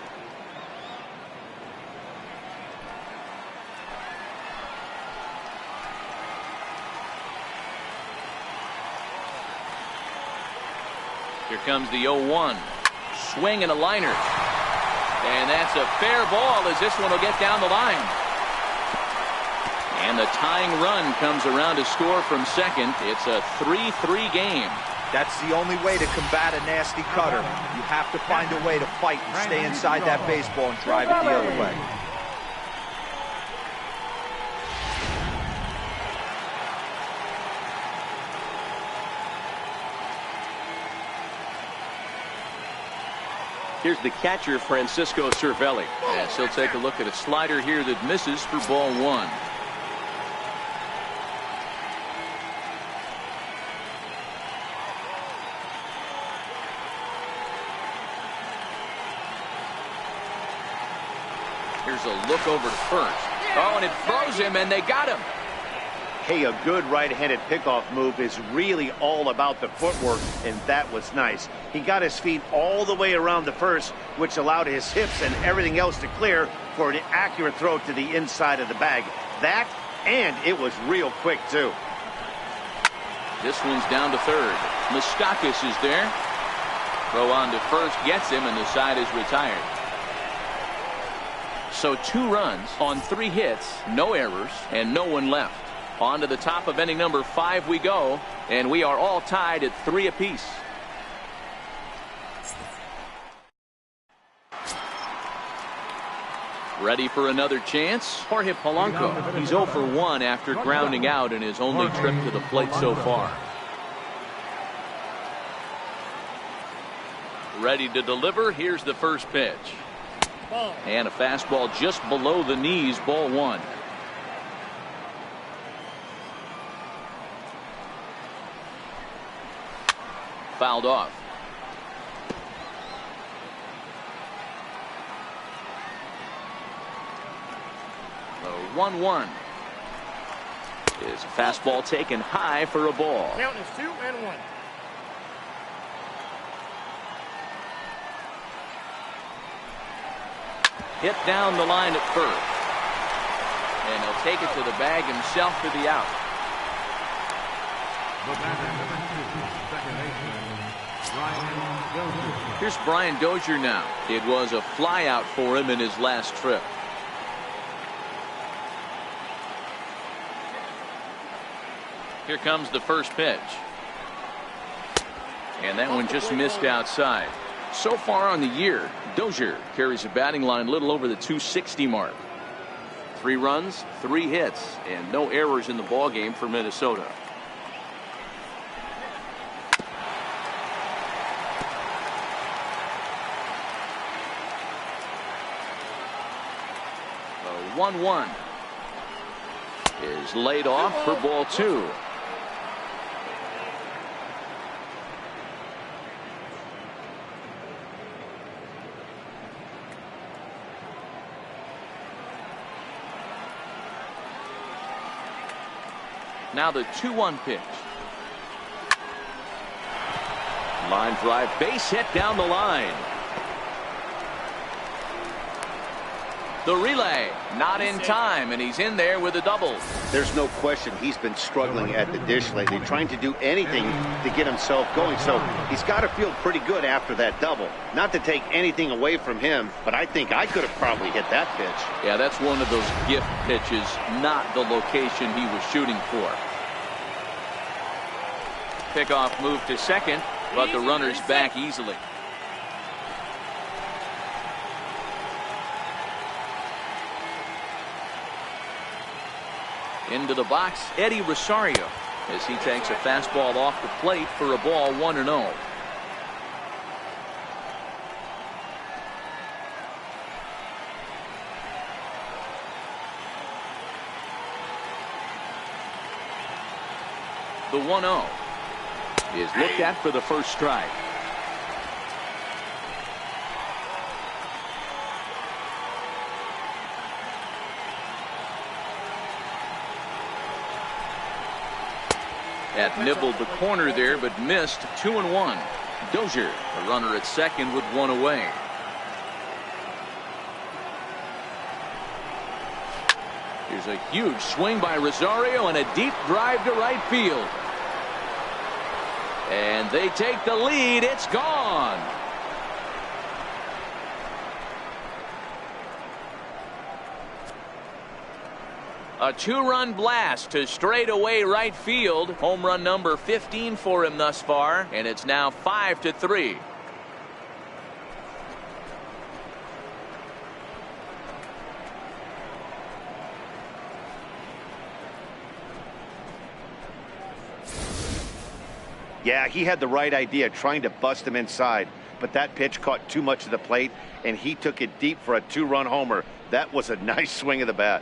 [SPEAKER 1] Here comes the 0-1. Swing and a liner. And that's a fair ball as this one will get down the line. And the tying run comes around to score from second. It's a 3-3 game.
[SPEAKER 3] That's the only way to combat a nasty cutter. You have to find a way to fight and stay inside that baseball and drive it the other way.
[SPEAKER 5] Here's the catcher, Francisco Cervelli.
[SPEAKER 1] Yes, he'll take a look at a slider here that misses for ball one. Here's a look over to first. Oh, and it froze him, and they got him.
[SPEAKER 2] Hey, a good right-handed pickoff move is really all about the footwork, and that was nice. He got his feet all the way around the first, which allowed his hips and everything else to clear for an accurate throw to the inside of the bag. That, and it was real quick, too.
[SPEAKER 1] This one's down to third. Moustakas is there. Throw on to first, gets him, and the side is retired. So 2 runs on 3 hits, no errors, and no one left. On to the top of inning number 5 we go, and we are all tied at 3 apiece. Ready for another chance? Jorge Polanco. He's 0 for 1 after grounding out in his only trip to the plate so far. Ready to deliver. Here's the first pitch. And a fastball just below the knees, ball one. Fouled off. The 1-1 is a fastball taken high for a ball.
[SPEAKER 6] Count is 2-1.
[SPEAKER 1] Hit down the line at first. And he'll take it to the bag himself for the out. Here's Brian Dozier now. It was a flyout for him in his last trip. Here comes the first pitch. And that one just missed outside. So far on the year, Dozier carries a batting line a little over the 260 mark. 3 runs, 3 hits, and no errors in the ballgame for Minnesota. The 1-1 is laid off for ball 2. Now the 2-1 pitch. Line drive, base hit down the line. The relay, not in time, and he's in there with a double.
[SPEAKER 2] There's no question he's been struggling at the dish lately, trying to do anything to get himself going. So he's got to feel pretty good after that double. Not to take anything away from him, but I think I could have probably hit that pitch.
[SPEAKER 1] Yeah, that's one of those gift pitches, not the location he was shooting for. Pickoff move to second, but the runner's back easily. Into the box, Eddie Rosario, as he takes a fastball off the plate for a ball 1-0. The 1-0 is looked at for the first strike. That nibbled the corner there, but missed. 2-1. Dozier, a runner at second with one away. Here's a huge swing by Rosario and a deep drive to right field. And they take the lead. It's gone. A two-run blast to straightaway right field. Home run number 15 for him thus far, and it's now 5-3.
[SPEAKER 2] Yeah, he had the right idea, trying to bust him inside, but that pitch caught too much of the plate, and he took it deep for a two-run homer. That was a nice swing of the bat.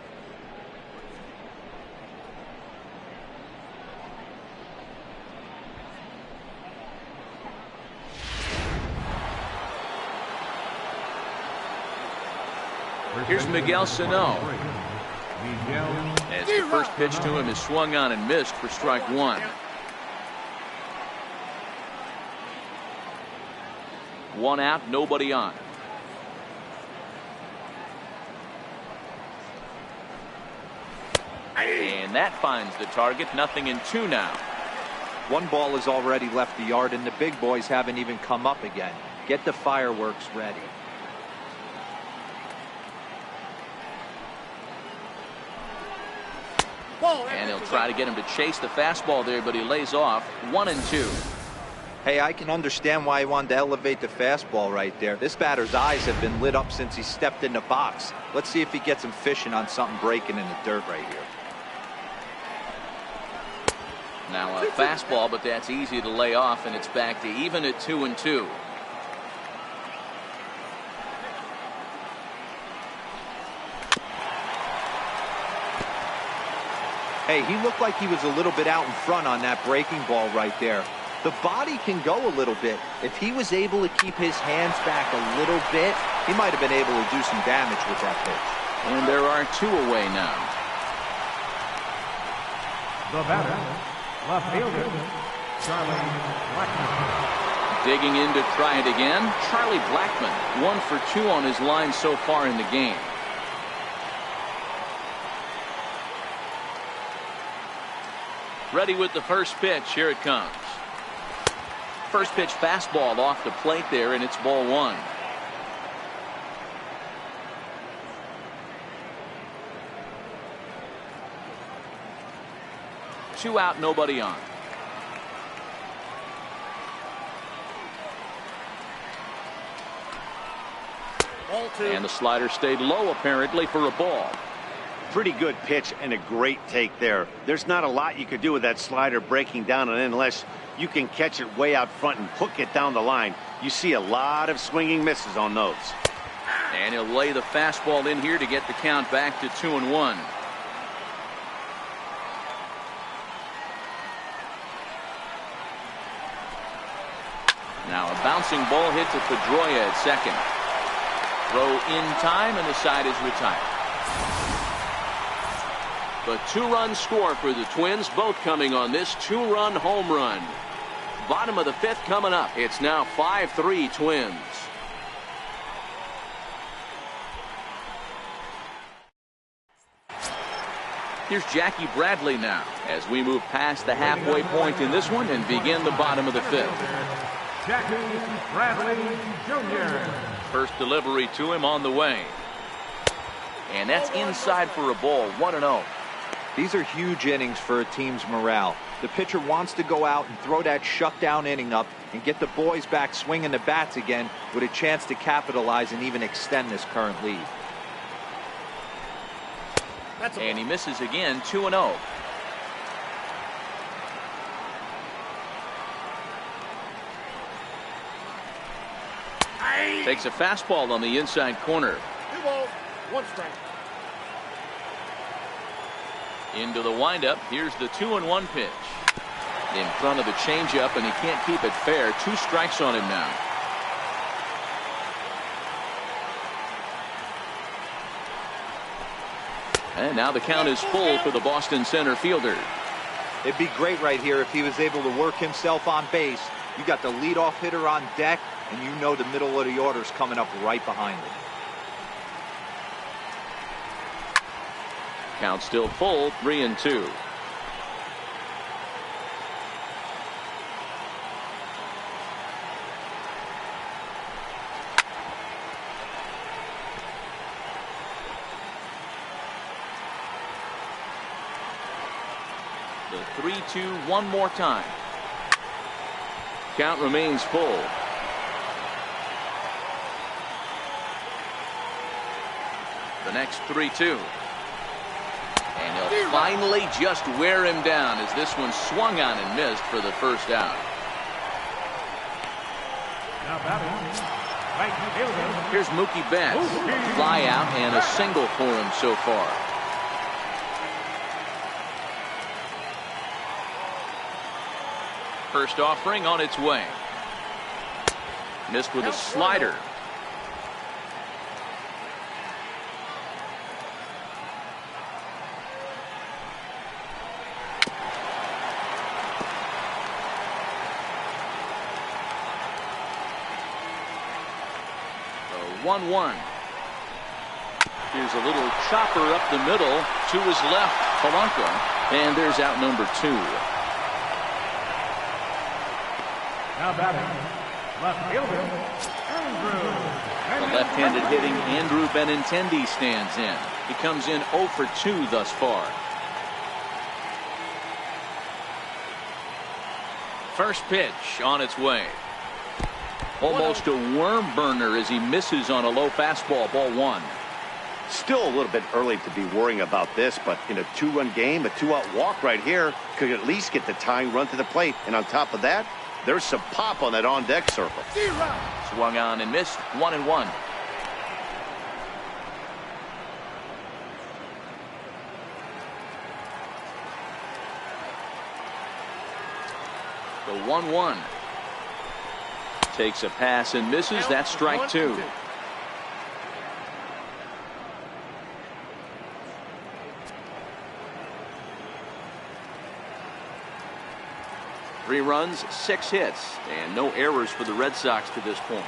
[SPEAKER 1] Here's Miguel Sano. As the first pitch to him is swung on and missed for strike one. 1 out, nobody on. And that finds the target. 0-2 now.
[SPEAKER 3] One ball has already left the yard, and the big boys haven't even come up again. Get the fireworks ready.
[SPEAKER 1] And he'll try to get him to chase the fastball there, but he lays off. 1-2.
[SPEAKER 3] Hey, I can understand why he wanted to elevate the fastball right there. This batter's eyes have been lit up since he stepped in the box. Let's see if he gets him fishing on something breaking in the dirt right here.
[SPEAKER 1] Now a fastball, but that's easy to lay off, and it's back to even at 2-2.
[SPEAKER 3] Hey, he looked like he was a little bit out in front on that breaking ball right there. The body can go a little bit. If he was able to keep his hands back a little bit, he might have been able to do some damage with that pitch.
[SPEAKER 1] And there are two away now.
[SPEAKER 4] The batter, left fielder, Charlie Blackmon.
[SPEAKER 1] Digging in to try it again, Charlie Blackmon. 1 for 2 on his line so far in the game. Ready with the first pitch. Here it comes. First pitch fastball off the plate there, and it's ball 1. Two out, nobody on.
[SPEAKER 6] Ball 2.
[SPEAKER 1] And the slider stayed low apparently for a ball.
[SPEAKER 2] Pretty good pitch and a great take there. There's not a lot you could do with that slider breaking down, and unless you can catch it way out front and hook it down the line, you see a lot of swinging misses on those.
[SPEAKER 1] And he'll lay the fastball in here to get the count back to 2-1. Now a bouncing ball hit to Pedroia at second. Throw in time, and the side is retired. The 2-run score for the Twins, both coming on this 2-run home run. Bottom of the 5th coming up. It's now 5-3 Twins. Here's Jackie Bradley now as we move past the halfway point in this one and begin the bottom of the 5th.
[SPEAKER 4] Jackie Bradley Jr.
[SPEAKER 1] First delivery to him on the way. And that's inside for a ball. 1-0.
[SPEAKER 3] These are huge innings for a team's morale. The pitcher wants to go out and throw that shutdown inning up and get the boys back swinging the bats again with a chance to capitalize and even extend this current lead.
[SPEAKER 1] And he misses again, 2-0. Takes a fastball on the inside corner.
[SPEAKER 6] 2 balls, 1 strike.
[SPEAKER 1] Into the windup. Here's the 2-1 pitch. In front of the changeup, and he can't keep it fair. 2 strikes on him now. And now the count is full for the Boston center fielder.
[SPEAKER 3] It'd be great right here if he was able to work himself on base. You got the leadoff hitter on deck, and you know the middle of the order is coming up right behind him.
[SPEAKER 1] Count still full, 3-2. The 3-2 one more time. Count remains full. The next 3-2. And he'll finally just wear him down as this one swung on and missed for the first out.
[SPEAKER 4] Now batting, right fielder.
[SPEAKER 1] Here's Mookie Betts. Fly out and a single for him so far. First offering on its way. Missed with a slider. The 1-1. Here's a little chopper up the middle to his left, Polanco, and there's out number 2.
[SPEAKER 4] Now batting, left fielder, Andrew.
[SPEAKER 1] The left-handed hitting Andrew Benintendi stands in. He comes in 0 for 2 thus far. First pitch on its way. Almost a worm burner as he misses on a low fastball, ball 1.
[SPEAKER 2] Still a little bit early to be worrying about this, but in a 2-run game, a 2-out walk right here could at least get the tying run to the plate. And on top of that, there's some pop on that on-deck circle.
[SPEAKER 1] Swung on and missed, 1-1. The 1-1. Takes a pass and misses. That's strike 2. Three runs, 6 hits, and no errors for the Red Sox to this point.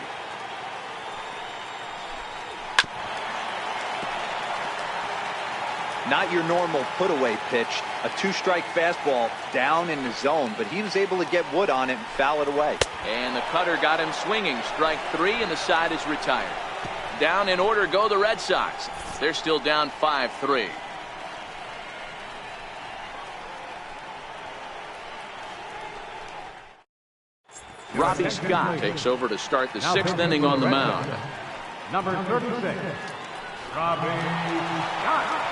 [SPEAKER 3] Not your normal put-away pitch. A 2-strike fastball down in the zone, but he was able to get wood on it and foul it away.
[SPEAKER 1] And the cutter got him swinging. Strike 3, and the side is retired. Down in order go the Red Sox. They're still down 5-3. Robbie Scott takes over to start the 6th inning on the mound.
[SPEAKER 4] Number 36, Robbie Scott.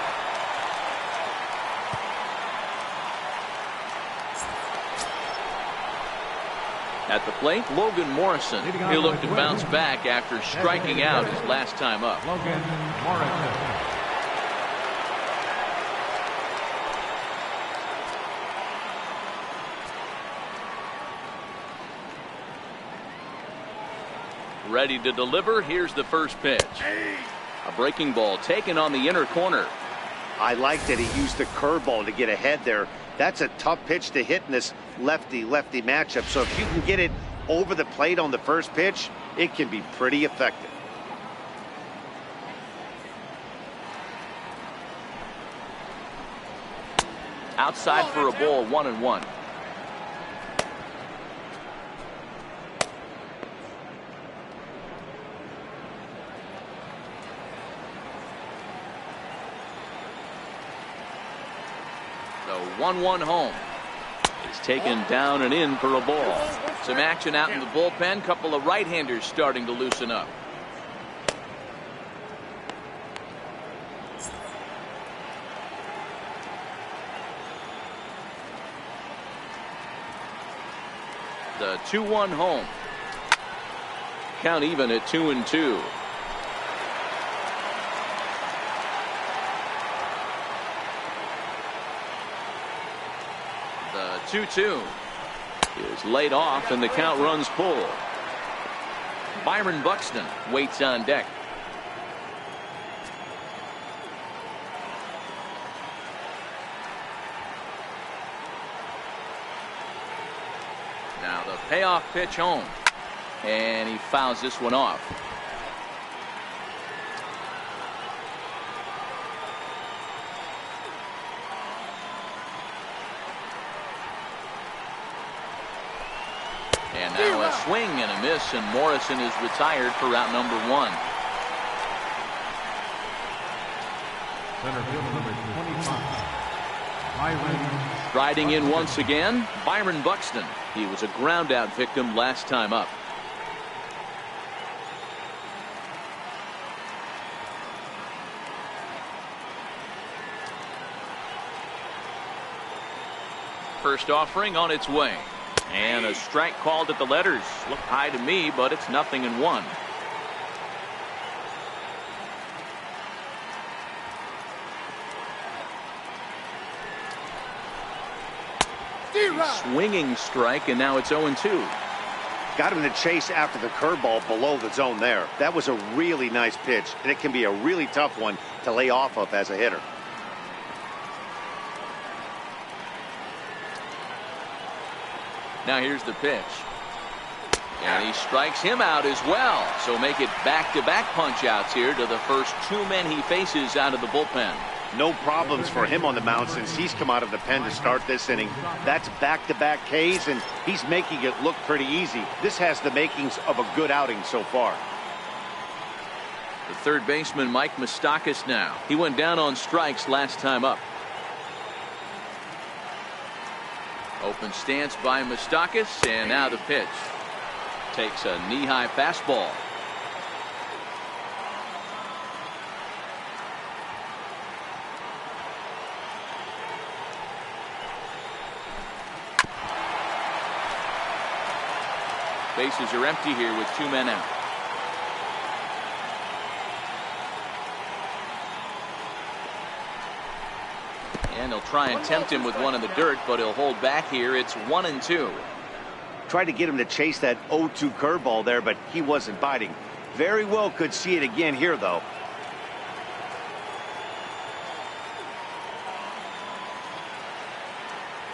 [SPEAKER 1] At the plate, Logan Morrison. He'll look to bounce back after striking out his last time up.
[SPEAKER 4] Logan Morrison.
[SPEAKER 1] Ready to deliver. Here's the first pitch. A breaking ball taken on the inner corner.
[SPEAKER 2] I like that he used the curveball to get ahead there. That's a tough pitch to hit in this lefty-lefty matchup. So if you can get it over the plate on the first pitch, it can be pretty effective.
[SPEAKER 1] Outside for a ball, 1-1. The 1-1 home is taken down and in for a ball. Some action out in the bullpen. Couple of right-handers starting to loosen up. The 2-1 home. Count even at 2-2. The 2-2 is laid off and the count runs full. Byron Buxton waits on deck. Now the payoff pitch home, and he fouls this one off. And now a swing and a miss, and Morrison is retired for route number 1.
[SPEAKER 4] Center fielder number 25, Byron.
[SPEAKER 1] Riding in once again, Byron Buxton. He was a ground out victim last time up. First offering on its way. And a strike called at the letters. Looked high to me, but it's 0-1. Swinging strike, and now it's 0-2.
[SPEAKER 2] Got him to chase after the curveball below the zone there. That was a really nice pitch, and it can be a really tough one to lay off of as a hitter.
[SPEAKER 1] Now here's the pitch. And he strikes him out as well. So make it back-to-back punch-outs here to the first 2 men he faces out of the bullpen.
[SPEAKER 2] No problems for him on the mound since he's come out of the pen to start this inning. That's back-to-back Ks, and he's making it look pretty easy. This has the makings of a good outing so far.
[SPEAKER 1] The third baseman, Mike Moustakas, now. He went down on strikes last time up. Open stance by Moustakas, and now the pitch. Takes a knee-high fastball. Bases are empty here with 2 men out. And he'll try and tempt him with one in the dirt, but he'll hold back here. It's 1-2.
[SPEAKER 2] Tried to get him to chase that 0-2 curveball there, but he wasn't biting. Very well could see it again here, though.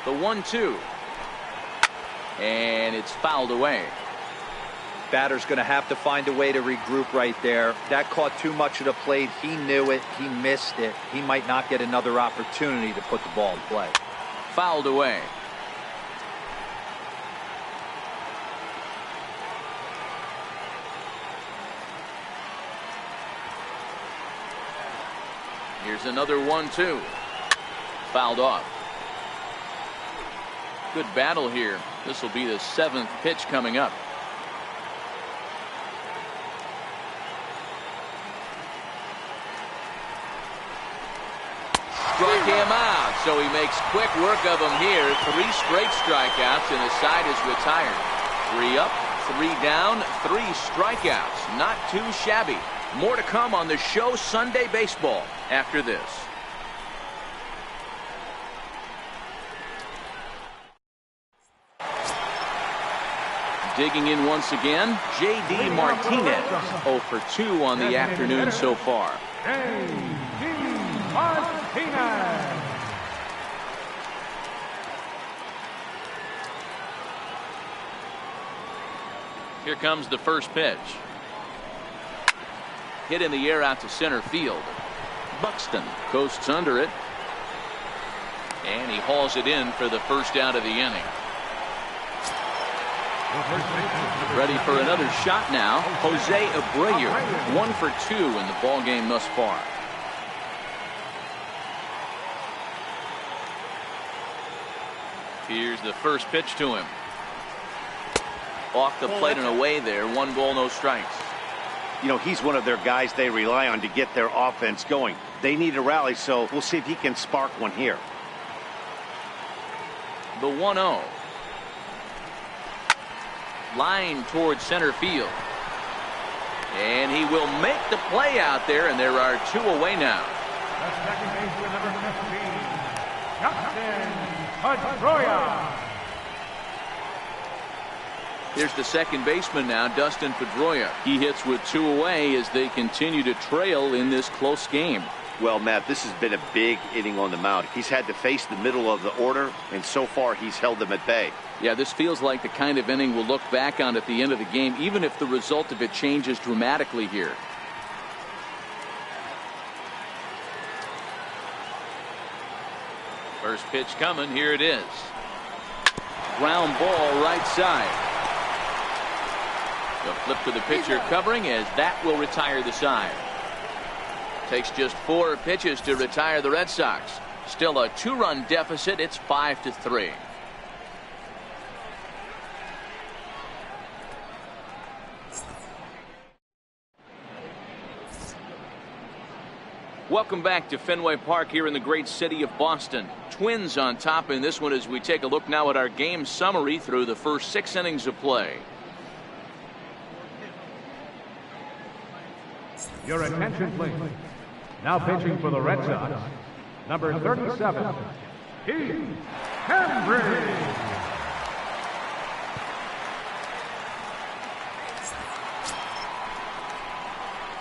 [SPEAKER 1] The 1-2. And it's fouled away.
[SPEAKER 3] Batter's going to have to find a way to regroup right there. That caught too much of the plate. He knew it. He missed it. He might not get another opportunity to put the ball in play.
[SPEAKER 1] Fouled away. Here's another 1-2. Fouled off. Good battle here. This will be the 7th pitch coming up. Struck him out, so he makes quick work of him here. 3 straight strikeouts, and the side is retired. 3 up, 3 down, 3 strikeouts. Not too shabby. More to come on the show Sunday Baseball after this. Digging in once again, J.D. Martinez. 0 for 2 on the afternoon so far.
[SPEAKER 4] J.D. Martinez.
[SPEAKER 1] Here comes the first pitch. Hit in the air out to center field. Buxton coasts under it. And he hauls it in for the first out of the inning. Ready for another shot now. Jose Abreu, 1 for 2 in the ball game thus far. Here's the first pitch to him. Off the plate and away there. 1 ball, no strikes.
[SPEAKER 2] You know, he's one of their guys they rely on to get their offense going. They need a rally, so we'll see if he can spark one here.
[SPEAKER 1] The 1-0. Line towards center field. And he will make the play out there, and there are 2 away now.
[SPEAKER 4] The second baseman, number 15, Justin Pedroia.
[SPEAKER 1] Here's the second baseman now, Dustin Pedroia. He hits with 2 away as they continue to trail in this close game.
[SPEAKER 2] Well, Matt, this has been a big inning on the mound. He's had to face the middle of the order, and so far he's held them at bay.
[SPEAKER 1] Yeah, this feels like the kind of inning we'll look back on at the end of the game, even if the result of it changes dramatically here. First pitch coming. Here it is. Ground ball right side. The flip to the pitcher covering as that will retire the side. Takes just 4 pitches to retire the Red Sox. Still a 2-run deficit. It's 5-3. Welcome back to Fenway Park here in the great city of Boston. Twins on top in this one as we take a look now at our game summary through the first 6 innings of play.
[SPEAKER 4] Your attention, please. Now pitching for the Red Sox, number 37, Keith Henry.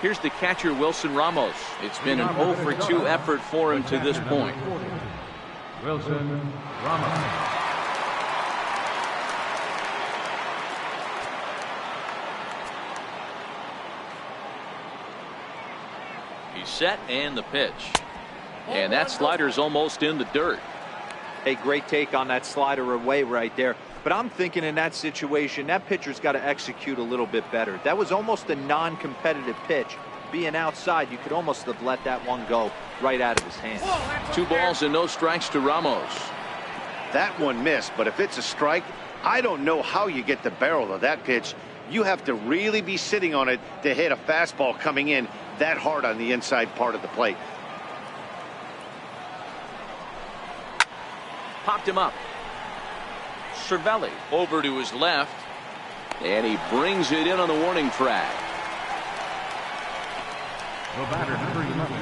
[SPEAKER 1] Here's the catcher, Wilson Ramos. It's been an 0 for 2 effort for him to this point.
[SPEAKER 4] Wilson Ramos.
[SPEAKER 1] He's set, and the pitch. And that slider's almost in the dirt.
[SPEAKER 3] A great take on that slider away right there. But I'm thinking in that situation, that pitcher's got to execute a little bit better. That was almost a non-competitive pitch. Being outside, you could almost have let that one go right out of his hand.
[SPEAKER 1] 2 balls and no strikes to Ramos.
[SPEAKER 2] That one missed, but if it's a strike, I don't know how you get the barrel of that pitch. You have to really be sitting on it to hit a fastball coming in that hard on the inside part of the plate.
[SPEAKER 1] Popped him up. Cervelli over to his left, and he brings it in on the warning track.
[SPEAKER 4] The batter, number 11,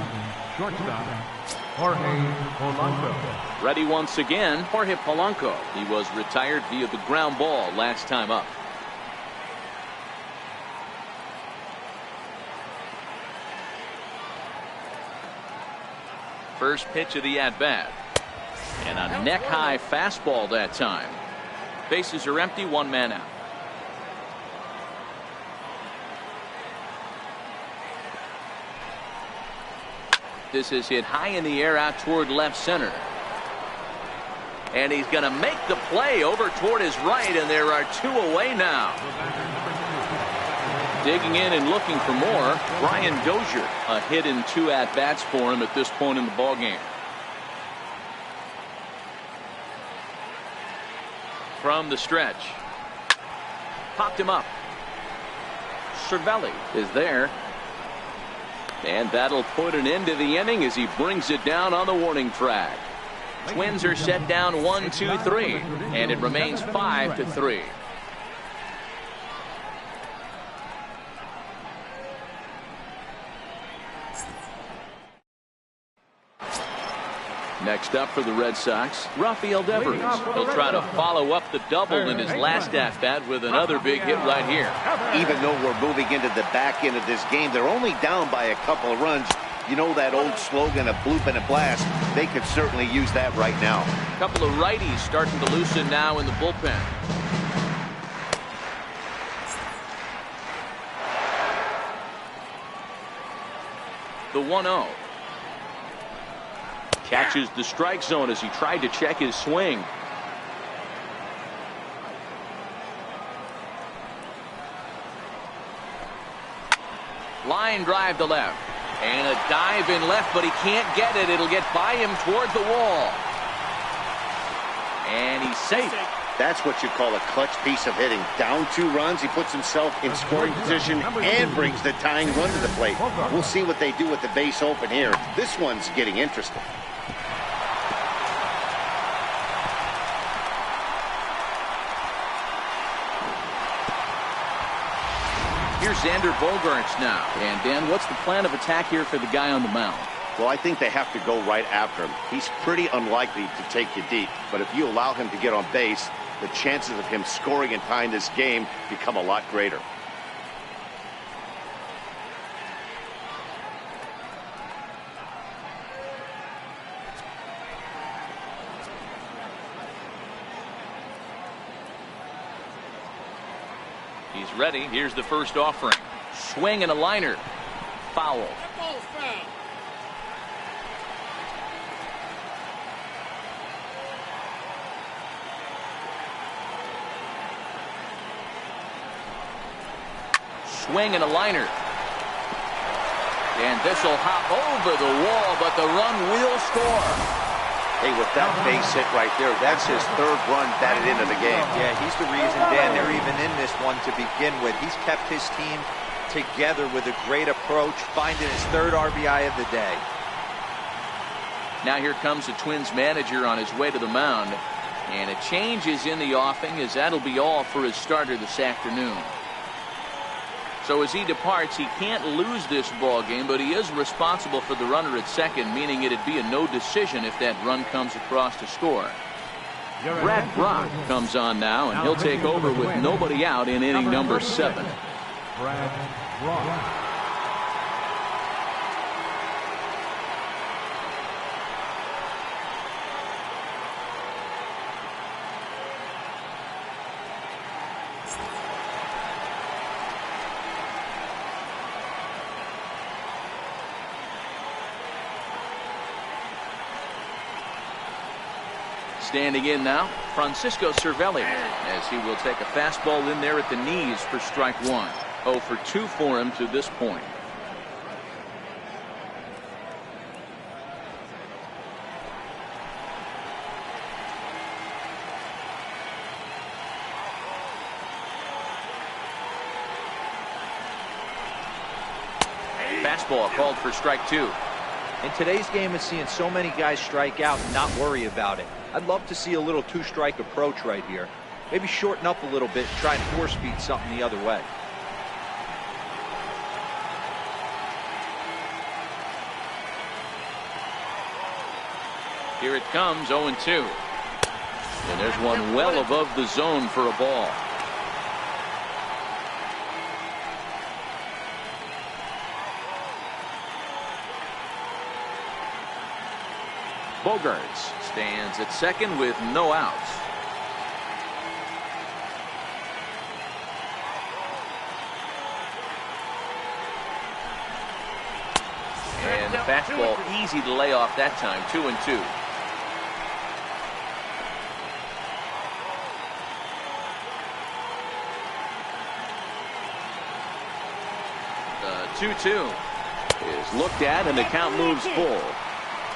[SPEAKER 4] shortstop, Jorge Polanco.
[SPEAKER 1] Ready once again, Jorge Polanco. He was retired via the ground ball last time up. First pitch of the at-bat. And a neck-high fastball that time. Bases are empty, 1 man out. This is hit high in the air out toward left center. And he's going to make the play over toward his right, and there are 2 away now. Digging in and looking for more, Brian Dozier. A hit in 2 at-bats for him at this point in the ballgame. From the stretch. Popped him up. Cervelli is there. And that'll put an end to the inning as he brings it down on the warning track. Twins are set down 1-2-3, and it remains 5-3. Next up for the Red Sox, Rafael Devers. He'll try to follow up the double in his last at-bat with another big hit right here.
[SPEAKER 2] Even though we're moving into the back end of this game, they're only down by a couple of runs. You know that old slogan, a bloop and a blast. They could certainly use that right now.
[SPEAKER 1] A couple of righties starting to loosen now in the bullpen. The 1-0. Catches the strike zone as he tried to check his swing. Line drive to left. And a dive in left, but he can't get it. It'll get by him toward the wall. And he's safe.
[SPEAKER 2] That's what you call a clutch piece of hitting. Down 2 runs, he puts himself in scoring position and brings the tying run to the plate. We'll see what they do with the base open here. This one's getting interesting.
[SPEAKER 1] Xander Bogaerts now. And Dan, what's the plan of attack here for the guy on the mound?
[SPEAKER 2] Well, I think they have to go right after him. He's pretty unlikely to take you deep, but if you allow him to get on base, the chances of him scoring and tying this game become a lot greater.
[SPEAKER 1] He's ready. Here's the first offering. Swing and a liner. Foul.
[SPEAKER 6] That ball's foul.
[SPEAKER 1] Swing and a liner. And this will hop over the wall, but the run will score.
[SPEAKER 2] Hey, with that base hit right there, that's his third run batted into the game.
[SPEAKER 3] Yeah, he's the reason, Dan, they're even in this one to begin with. He's kept his team together with a great approach, finding his third RBI of the day.
[SPEAKER 1] Now here comes the Twins manager on his way to the mound. And a change is in the offing, as that'll be all for his starter this afternoon. So as he departs, he can't lose this ball game, but he is responsible for the runner at second, meaning it'd be a no decision if that run comes across to score. Brad Brock comes on now, and he'll take over with nobody out in inning number 7.
[SPEAKER 4] Brad Brock.
[SPEAKER 1] Standing in now, Francisco Cervelli, as he will take a fastball in there at the knees for strike 1. 0 for 2 for him to this point. Fastball called for strike 2.
[SPEAKER 3] In today's game, it's seeing so many guys strike out and not worry about it. I'd love to see a little two-strike approach right here. Maybe shorten up a little bit and try and force-feed something the other way.
[SPEAKER 1] Here it comes, 0-2. And there's one well above the zone for a ball. Bogaerts stands at second with no outs. And the fastball easy to lay off that time. 2-2. The 2-2 is looked at, and the count moves full.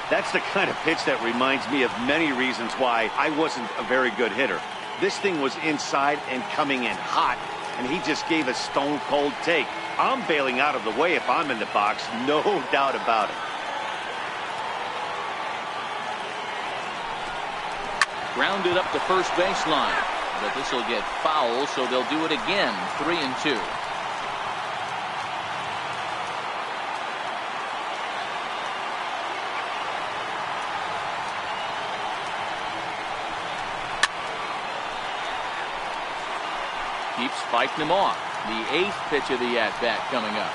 [SPEAKER 2] That's the kind of pitch that reminds me of many reasons why I wasn't a very good hitter. This thing was inside and coming in hot, and he just gave a stone-cold take. I'm bailing out of the way if I'm in the box, no doubt about it.
[SPEAKER 1] Grounded up the first baseline, but this will get foul, so they'll do it again. 3-2. Keeps fighting him off. The 8th pitch of the at-bat coming up.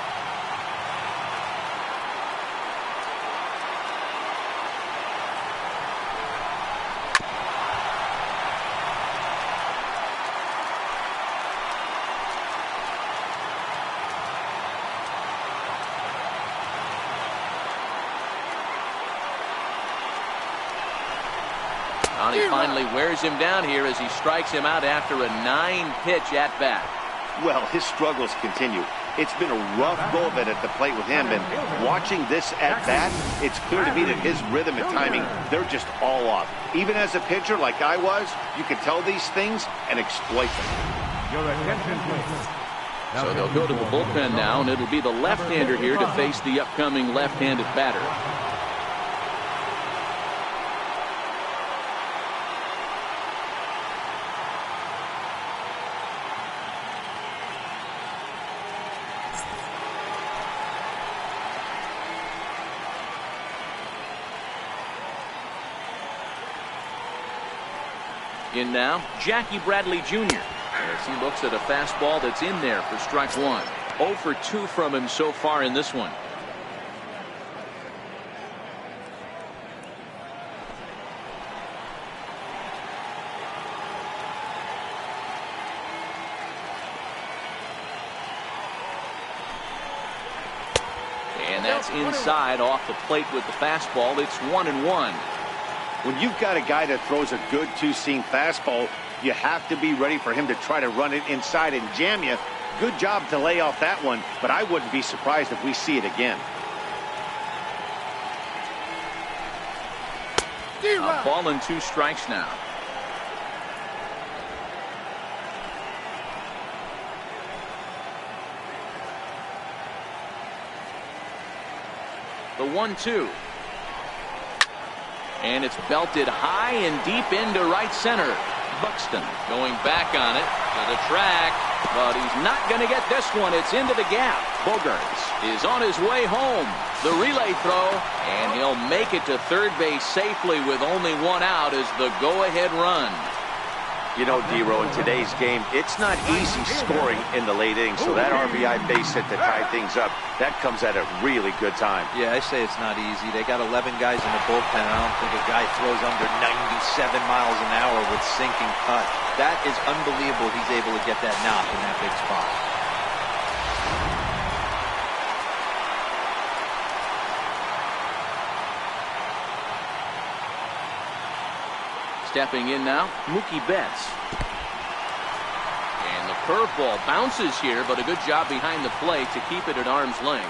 [SPEAKER 1] He finally wears him down here as he strikes him out after a 9-pitch at-bat.
[SPEAKER 2] Well, his struggles continue. It's been a rough go of it at the plate with him, and watching this at-bat, it's clear to me that his rhythm and timing, they're just all off. Even as a pitcher like I was, you can tell these things and exploit them.
[SPEAKER 4] Your attention, please.
[SPEAKER 1] So they'll go to the bullpen now, and it'll be the left-hander here to face the upcoming left-handed batter. In now, Jackie Bradley Jr. as he looks at a fastball that's in there for strike one. 0 for 2 from him so far in this one. And that's inside off the plate with the fastball. It's 1-1.
[SPEAKER 2] When you've got a guy that throws a good two-seam fastball, you have to be ready for him to try to run it inside and jam you. Good job to lay off that one, but I wouldn't be surprised if we see it again.
[SPEAKER 1] A ball and 2 strikes now. The 1-2. And it's belted high and deep into right center. Buxton going back on it to the track, but he's not going to get this one. It's into the gap. Bogarts is on his way home. The relay throw, and he'll make it to third base safely with only 1 out as the go-ahead run.
[SPEAKER 2] You know, D-Row, in today's game, it's not easy scoring in the late innings, so that RBI base hit to tie things up, that comes at a really good time.
[SPEAKER 3] Yeah, I say it's not easy. They got 11 guys in the bullpen. I don't think a guy throws under 97 miles an hour with sinking cut. That is unbelievable he's able to get that knock in that big spot.
[SPEAKER 1] Stepping in now, Mookie Betts. And the curveball bounces here, but a good job behind the plate to keep it at arm's length.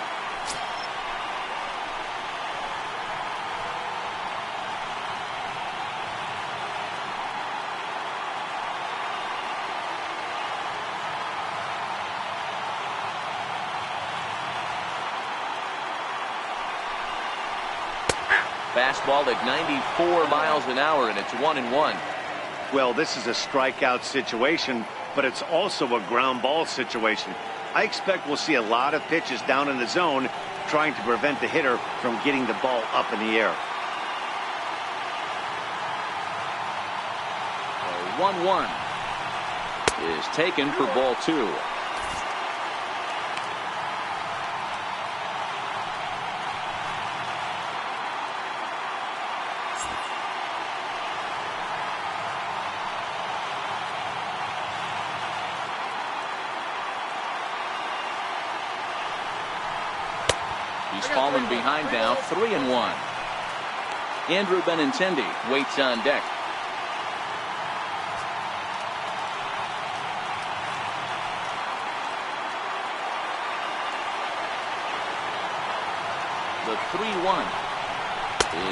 [SPEAKER 1] Fastball at 94 miles an hour, and it's 1-1.
[SPEAKER 2] Well, this is a strikeout situation, but it's also a ground ball situation. I expect we'll see a lot of pitches down in the zone trying to prevent the hitter from getting the ball up in the air.
[SPEAKER 1] 1-1 is taken for ball 2. He's fallen behind now, 3-1. Andrew Benintendi waits on deck. The 3-1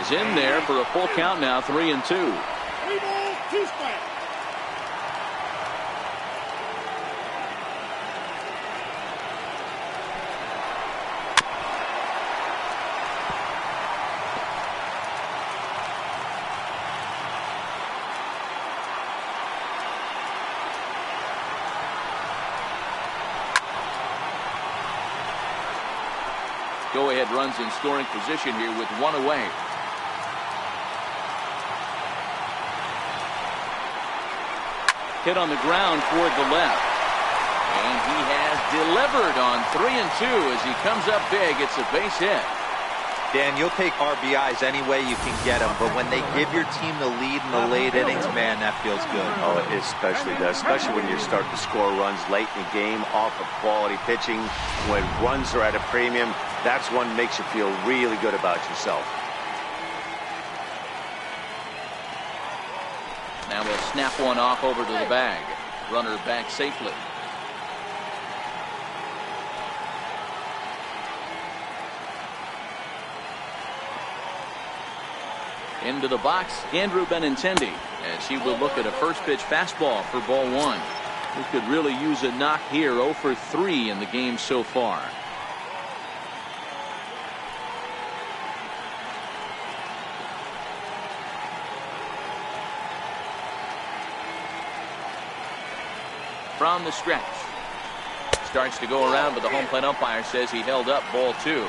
[SPEAKER 1] is in there for a full count now, 3-2.
[SPEAKER 6] 3 balls, 2 strikes.
[SPEAKER 1] Go-ahead runs in scoring position here with 1 away. Hit on the ground toward the left. And he has delivered on 3-2 as he comes up big. It's a base hit.
[SPEAKER 3] Dan, you'll take RBIs any way you can get them, but when they give your team the lead in the late innings, man, that feels good.
[SPEAKER 2] Oh, it especially does, especially when you start to score runs late in the game off of quality pitching. When runs are at a premium, that's one makes you feel really good about yourself.
[SPEAKER 1] Now we'll snap one off over to the bag. Runner back safely. Into the box, Andrew Benintendi, as he will look at a first pitch fastball for ball 1. He could really use a knock here. 0 for 3 in the game so far. From the stretch. Starts to go around, but the home plate umpire says he held up ball 2.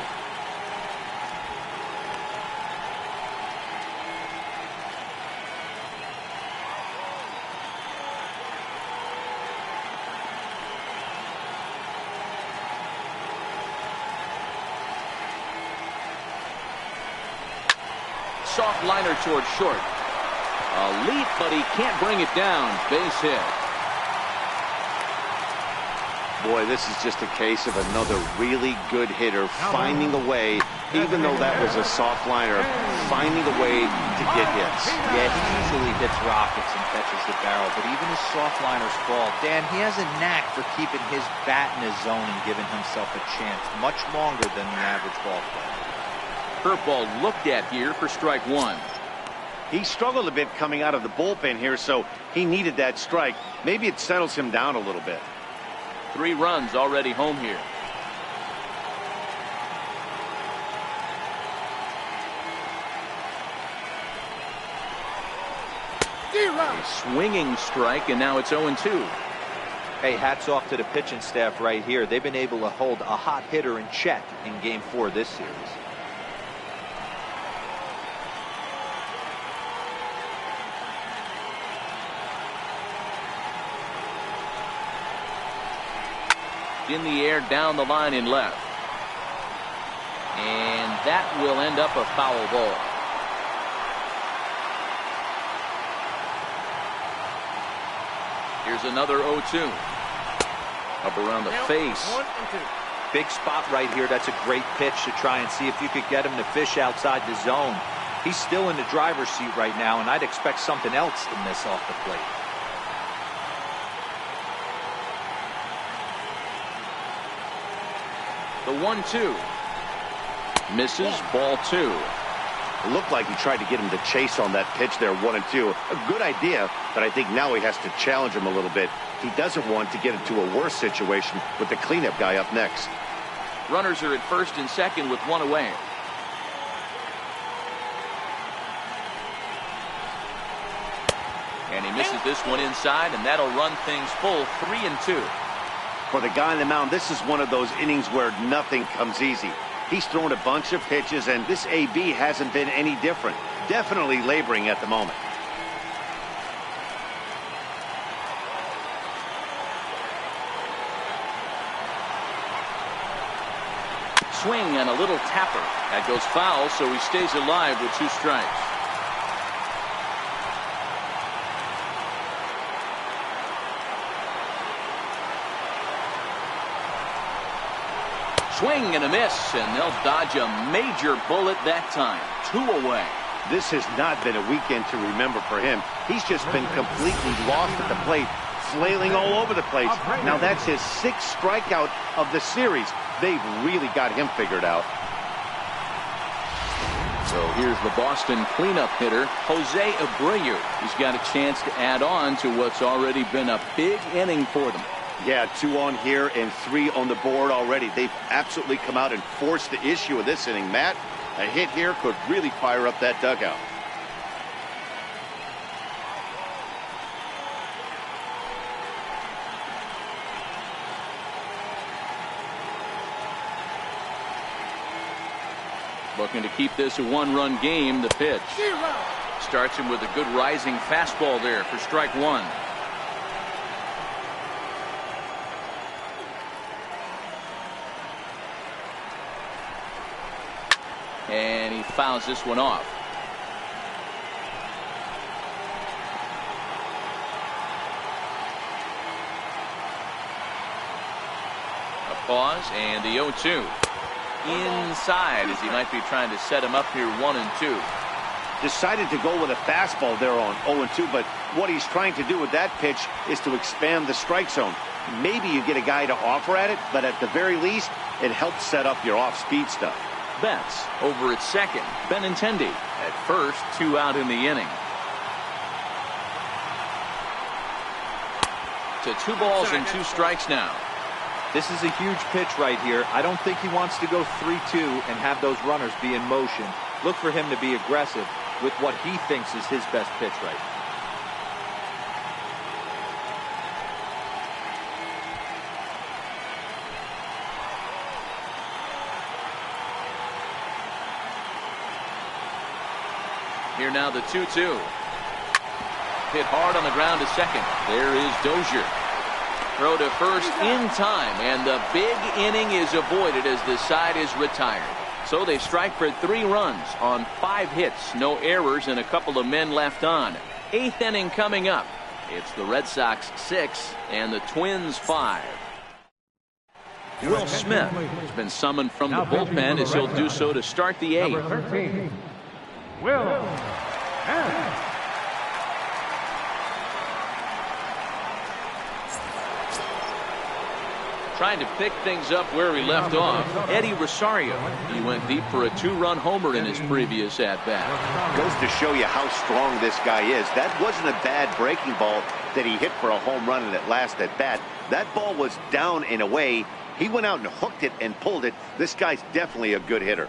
[SPEAKER 1] soft liner towards short. A leap, but he can't bring it down. Base hit.
[SPEAKER 2] Boy, this is just a case of another really good hitter finding a way, even though that was a soft liner, finding a way to get hits.
[SPEAKER 3] Yeah, he usually hits rockets and catches the barrel, but even his soft liners fall. Dan, he has a knack for keeping his bat in his zone and giving himself a chance much longer than the average ball player.
[SPEAKER 1] Curveball looked at here for strike one.
[SPEAKER 2] He struggled a bit coming out of the bullpen here, so he needed that strike. Maybe it settles him down a little bit.
[SPEAKER 1] 3 runs already home here. A swinging strike, and now it's 0-2.
[SPEAKER 3] Hey, hats off to the pitching staff right here. They've been able to hold a hot hitter in check in Game 4 of this series.
[SPEAKER 1] In the air, down the line in left. And that will end up a foul ball. Here's another 0-2. Up around the face.
[SPEAKER 6] 1 and 2.
[SPEAKER 3] Big spot right here. That's a great pitch to try and see if you could get him to fish outside the zone. He's still in the driver's seat right now, and I'd expect something else to miss off the plate.
[SPEAKER 1] The 1-2. Misses, ball 2.
[SPEAKER 2] It looked like he tried to get him to chase on that pitch there, 1-2. A good idea, but I think now he has to challenge him a little bit. He doesn't want to get into a worse situation with the cleanup guy up next.
[SPEAKER 1] Runners are at first and second with 1 away. And he misses this one inside, and that'll run things full, 3-2.
[SPEAKER 2] For the guy on the mound, this is one of those innings where nothing comes easy. He's thrown a bunch of pitches, and this AB hasn't been any different. Definitely laboring at the moment.
[SPEAKER 1] Swing and a little tapper. That goes foul, so he stays alive with 2 strikes. Swing and a miss, and they'll dodge a major bullet that time. 2 away.
[SPEAKER 2] This has not been a weekend to remember for him. He's just been completely lost at the plate, flailing all over the place. Now that's his 6th strikeout of the series. They've really got him figured out.
[SPEAKER 1] So here's the Boston cleanup hitter, Jose Abreu. He's got a chance to add on to what's already been a big inning for them.
[SPEAKER 2] Yeah, 2 on here and 3 on the board already. They've absolutely come out and forced the issue of this inning. Matt, a hit here could really fire up that dugout.
[SPEAKER 1] Looking to keep this a 1-run game. The pitch. Starts him with a good rising fastball there for strike 1. And he fouls this one off. A pause and the 0-2. Inside as he might be trying to set him up here 1-2.
[SPEAKER 2] Decided to go with a fastball there on 0-2, but what he's trying to do with that pitch is to expand the strike zone. Maybe you get a guy to offer at it, but at the very least, it helps set up your off-speed stuff.
[SPEAKER 1] Betts over at second. Benintendi at first. 2 out in the inning. To 2 balls and 2 strikes now.
[SPEAKER 3] This is a huge pitch right here. I don't think he wants to go 3-2 and have those runners be in motion. Look for him to be aggressive with what he thinks is his best pitch right now.
[SPEAKER 1] Here now the 2-2. Hit hard on the ground to second. There is Dozier. Throw to first in time, and the big inning is avoided as the side is retired. So they strike for 3 runs on 5 hits, no errors, and a couple of men left on. 8th inning coming up. It's the Red Sox 6 and the Twins 5. Will Smith has been summoned from the bullpen as he'll do so to start the 8th.
[SPEAKER 4] Number 13, Will Smith.
[SPEAKER 1] Trying to pick things up where he left off, Eddie Rosario. He went deep for a 2-run homer in his previous at-bat.
[SPEAKER 2] Goes to show you how strong this guy is. That wasn't a bad breaking ball that he hit for a home run in that last at-bat. That ball was down and away. He went out and hooked it and pulled it. This guy's definitely a good hitter.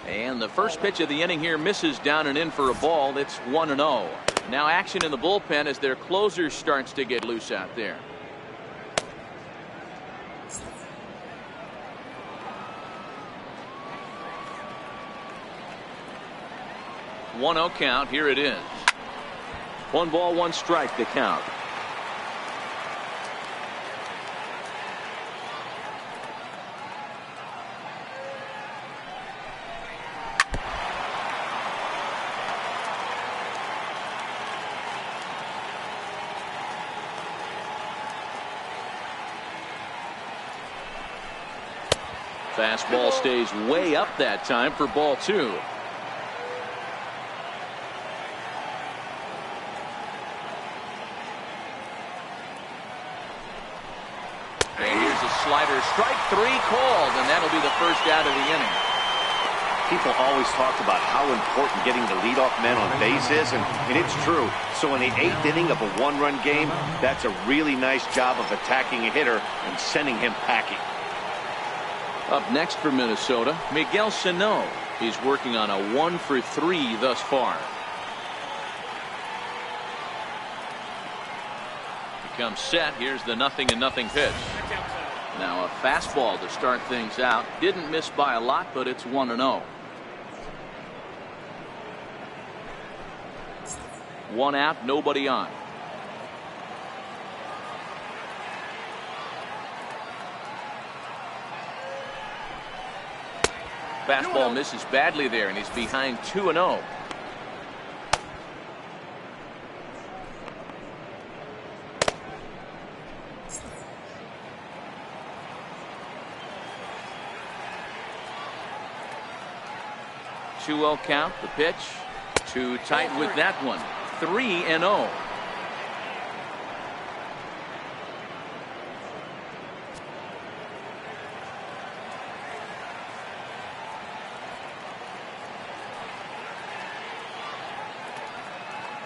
[SPEAKER 1] And the first pitch of the inning here misses down and in for a ball. It's 1-0. Now action in the bullpen as their closer starts to get loose out there. 1-0 count. Here it is. 1 ball, 1 strike the count. Fastball stays way up that time for ball 2. Slider, strike 3 called, and that'll be the first out of the inning.
[SPEAKER 2] People always talked about how important getting the leadoff man on base is, and it's true. So in the 8th inning of a 1-run game, that's a really nice job of attacking a hitter and sending him packing.
[SPEAKER 1] Up next for Minnesota, Miguel Sano. He's working on a 1-for-3 thus far. He comes set. Here's the 0-0 pitch. Now a fastball to start things out. Didn't miss by a lot, but it's 1-0. 1 out, nobody on. Fastball misses badly there, and he's behind 2-0. Two-0 count. The pitch too tight with that one. 3-0.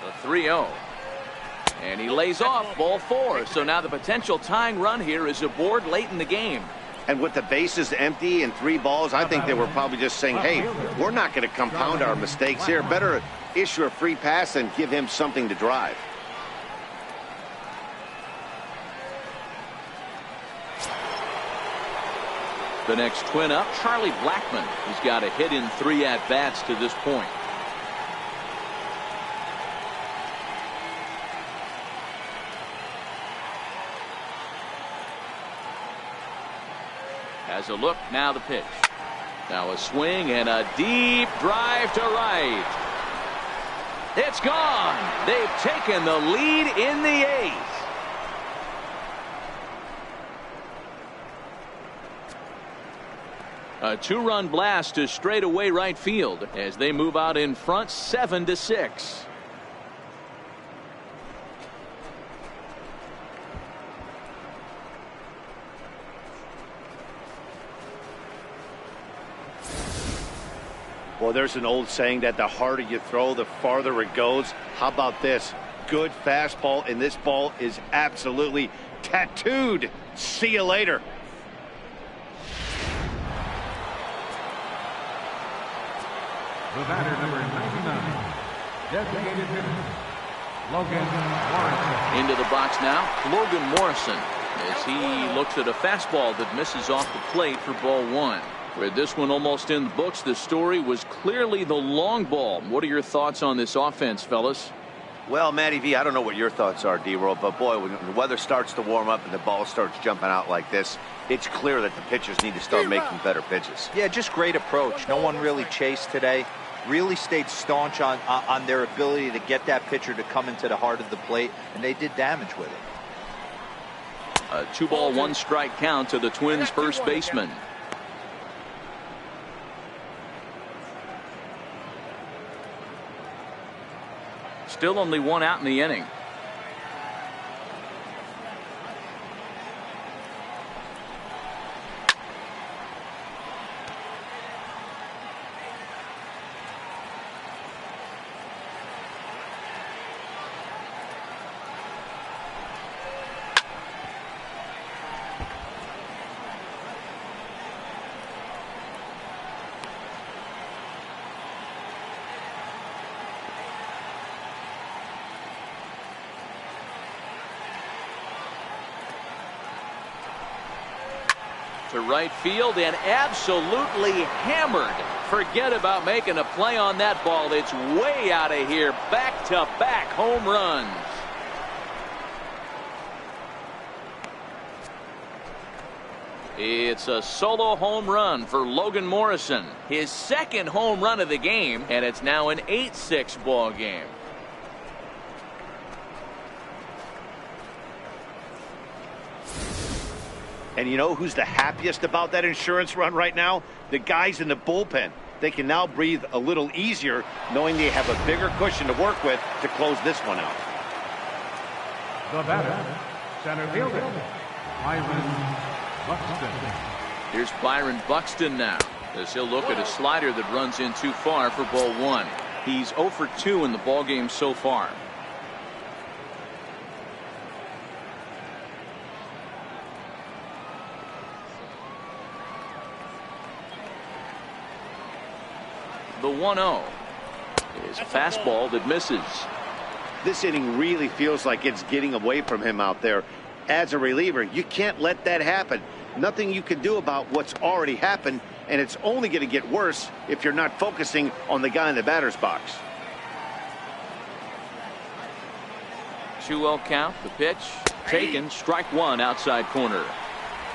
[SPEAKER 1] The 3-0. And he lays off ball 4. So now the potential tying run here is aboard late in the game.
[SPEAKER 2] And with the bases empty and 3 balls, I think they were probably just saying, hey, we're not going to compound our mistakes here. Better issue a free pass and give him something to drive.
[SPEAKER 1] The next twin up, Charlie Blackmon. He's got a hit in 3 at-bats to this point. Has a look, now the pitch. Now a swing and a deep drive to right. It's gone. They've taken the lead in the 8th. A 2-run blast to straightaway right field as they move out in front 7-6.
[SPEAKER 2] Well, there's an old saying that the harder you throw, the farther it goes. How about this? Good fastball, and this ball is absolutely tattooed. See you later.
[SPEAKER 4] The batter, number 99, designated hitter, Logan Morrison.
[SPEAKER 1] Into the box now, Logan Morrison, as he looks at a fastball that misses off the plate for ball 1. With this one almost in the books, the story was clearly the long ball. What are your thoughts on this offense, fellas?
[SPEAKER 2] Well, Matty V, I don't know what your thoughts are, D-Roll, but boy, when the weather starts to warm up and the ball starts jumping out like this, it's clear that the pitchers need to start making better pitches.
[SPEAKER 3] Yeah, just great approach. No one really chased today. Really stayed staunch on their ability to get that pitcher to come into the heart of the plate, and they did damage with it.
[SPEAKER 1] A 2-ball, 1-strike count to the Twins' first baseman. Still only one out in the inning. To right field and absolutely hammered. Forget about making a play on that ball. It's way out of here. Back-to-back home runs. It's a solo home run for Logan Morrison. His second home run of the game, and it's now an 8-6 ball game.
[SPEAKER 2] And you know who's the happiest about that insurance run right now? The guys in the bullpen. They can now breathe a little easier knowing they have a bigger cushion to work with to close this one out.
[SPEAKER 4] The batter, center fielder, Byron Buxton.
[SPEAKER 1] Here's Byron Buxton now, as he'll look at a slider that runs in too far for ball one. He's 0 for 2 in the ballgame so far. The 1-0 is a fastball that misses.
[SPEAKER 2] This inning really feels like it's getting away from him out there. As a reliever, you can't let that happen. Nothing you can do about what's already happened, and it's only going to get worse if you're not focusing on the guy in the batter's box.
[SPEAKER 1] 2-0 count. The pitch taken. Strike one, outside corner.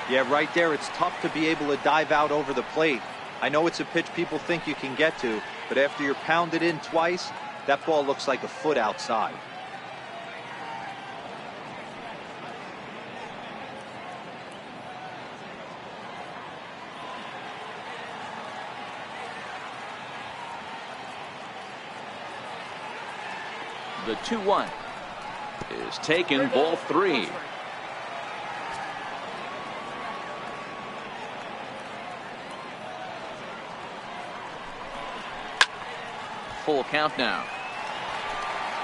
[SPEAKER 3] Yeah, right there, it's tough to be able to dive out over the plate. I know it's a pitch people think you can get to, but after you're pounded in twice, that ball looks like a foot outside.
[SPEAKER 1] The 2-1 is taken. Ball 3. Full count now.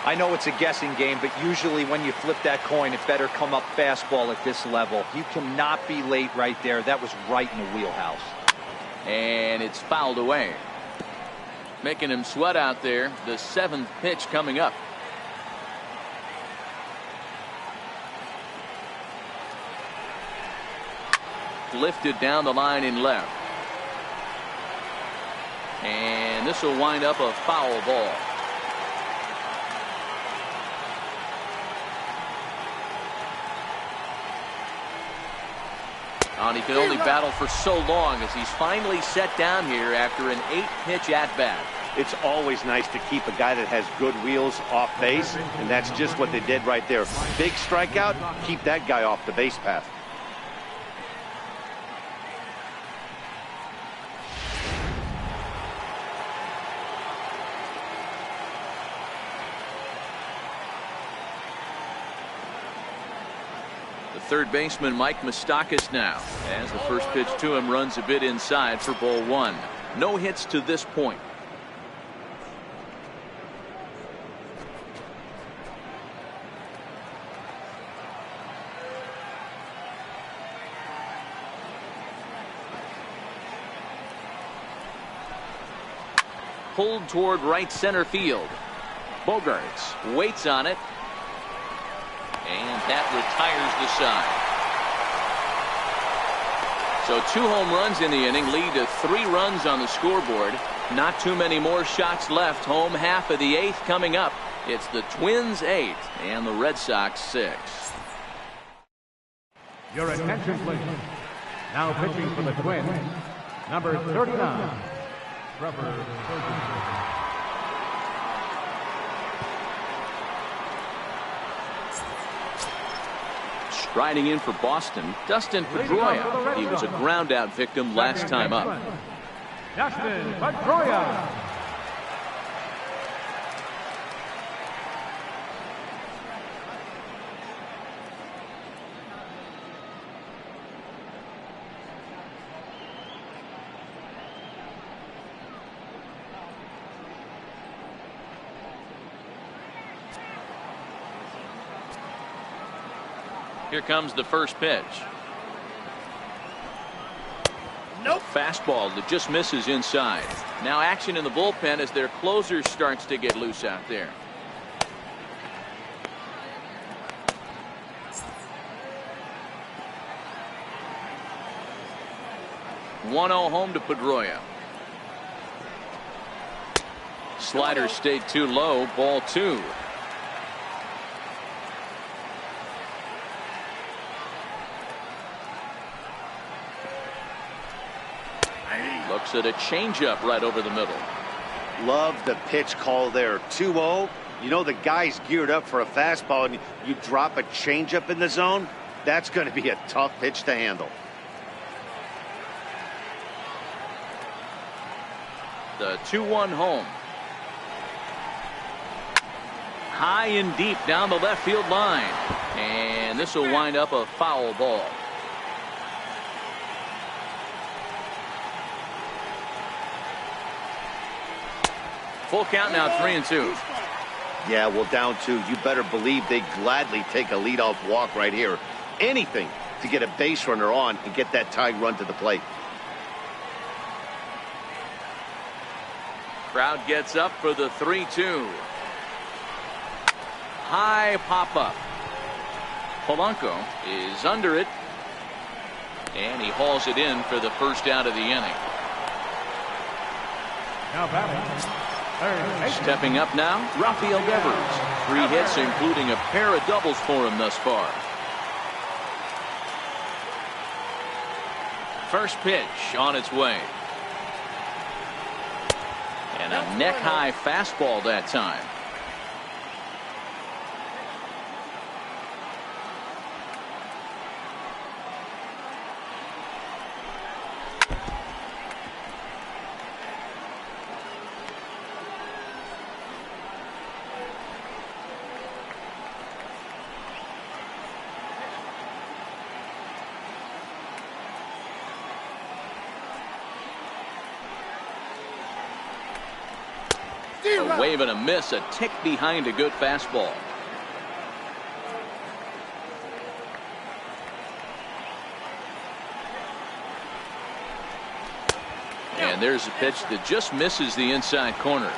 [SPEAKER 3] I know it's a guessing game, but usually when you flip that coin, it better come up fastball at this level. You cannot be late right there. That was right in the wheelhouse.
[SPEAKER 1] And it's fouled away. Making him sweat out there. The 7th pitch coming up. Lifted down the line in left. And this will wind up a foul ball. And he can only battle for so long as he's finally set down here after an 8-pitch at-bat.
[SPEAKER 2] It's always nice to keep a guy that has good wheels off base, and that's just what they did right there. Big strikeout, keep that guy off the base path.
[SPEAKER 1] Third baseman Mike Moustakas now, as the first pitch to him runs a bit inside for ball 1. No hits to this point. Pulled toward right center field. Bogarts waits on it. And that retires the side. So 2 home runs in the inning lead to 3 runs on the scoreboard. Not too many more shots left. Home half of the 8th coming up. It's the Twins 8 and the Red Sox 6.
[SPEAKER 4] Your attention, please. Now pitching for the Twins, number 39, Trevor.
[SPEAKER 1] Striding in for Boston, Dustin Pedroia. He was a ground-out victim last time up.
[SPEAKER 4] Dustin Pedroia.
[SPEAKER 1] Here comes the first pitch.
[SPEAKER 6] Nope.
[SPEAKER 1] Fastball that just misses inside. Now action in the bullpen as their closer starts to get loose out there. (1-0) home to Pedroia. Slider stayed too low. Ball 2. Looks at a changeup right over the middle.
[SPEAKER 2] Love the pitch call there. 2-0. You know the guy's geared up for a fastball, and you drop a changeup in the zone. That's going to be a tough pitch to handle.
[SPEAKER 1] The 2-1 home. High and deep down the left field line. And this will wind up a foul ball. Full count now, 3-2.
[SPEAKER 2] Yeah, well, down 2. You better believe they gladly take a leadoff walk right here. Anything to get a base runner on and get that tying run to the plate.
[SPEAKER 1] Crowd gets up for the 3-2. High pop up. Polanco is under it. And he hauls it in for the first out of the inning.
[SPEAKER 4] Now batting.
[SPEAKER 1] Stepping up now, Rafael Devers. 3 hits, including a pair of doubles for him thus far. First pitch on its way. And a neck-high fastball that time. A wave and a miss, a tick behind a good fastball. And there's a pitch that just misses the inside corner.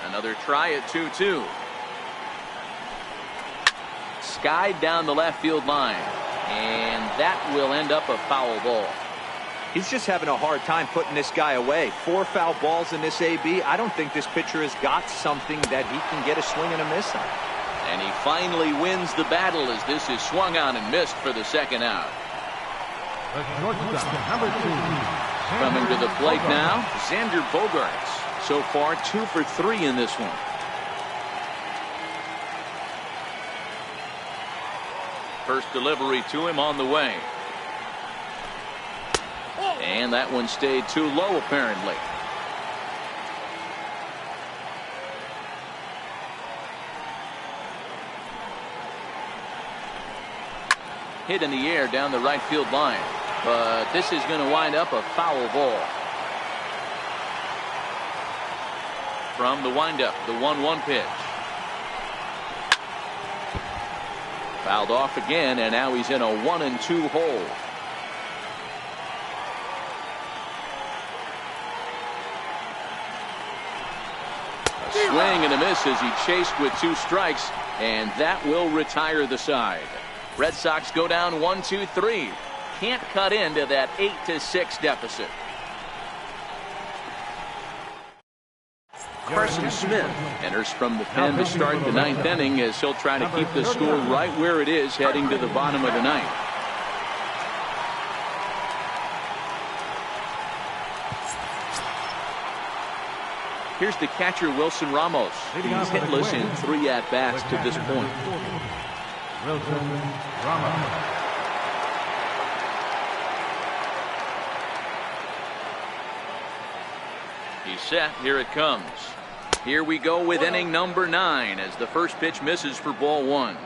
[SPEAKER 1] Another try at 2-2. Skied down the left field line. And that will end up a foul ball.
[SPEAKER 3] He's just having a hard time putting this guy away. 4 foul balls in this AB. I don't think this pitcher has got something that he can get a swing and a miss on.
[SPEAKER 1] And he finally wins the battle as this is swung on and missed for the second out.
[SPEAKER 4] The shortstop, number 2.
[SPEAKER 1] Coming to the plate now, Xander Bogaerts. So far 2 for 3 in this one. First delivery to him on the way. And that one stayed too low apparently. Hit in the air down the right field line. But this is going to wind up a foul ball. From the windup, the 1-1 pitch. Fouled off again, and now he's in a 1-2 hole. A swing and a miss as he chased with 2 strikes, and that will retire the side. Red Sox go down 1-2-3. Can't cut into that 8-6 deficit. Carson Smith enters from the pen to start the 9th inning as he'll try to keep the score right where it is heading to the bottom of the 9th. Here's the catcher, Wilson Ramos. He's hitless in 3 at-bats to this point.
[SPEAKER 4] Wilson Ramos.
[SPEAKER 1] He's set. Here it comes. Here we go with inning number 9 as the first pitch misses for ball 1.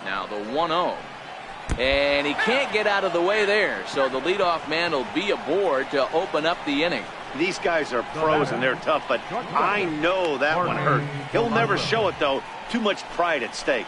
[SPEAKER 1] Now the 1-0. And he can't get out of the way there, so the leadoff man will be aboard to open up the inning.
[SPEAKER 2] These guys are pros and they're tough, but I know that one hurt. He'll never show it, though. Too much pride at stake.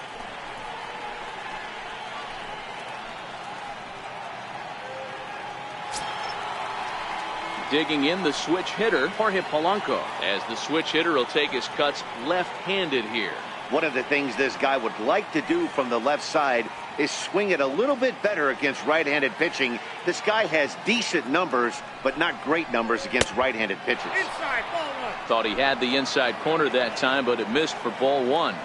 [SPEAKER 1] Digging in the switch hitter, Jorge Polanco, as the switch hitter will take his cuts left-handed here.
[SPEAKER 2] One of the things this guy would like to do from the left side is swing it a little bit better against right-handed pitching. This guy has decent numbers, but not great numbers against right-handed pitchers.
[SPEAKER 6] Inside, ball 1.
[SPEAKER 1] Thought he had the inside corner that time, but it missed for ball 1.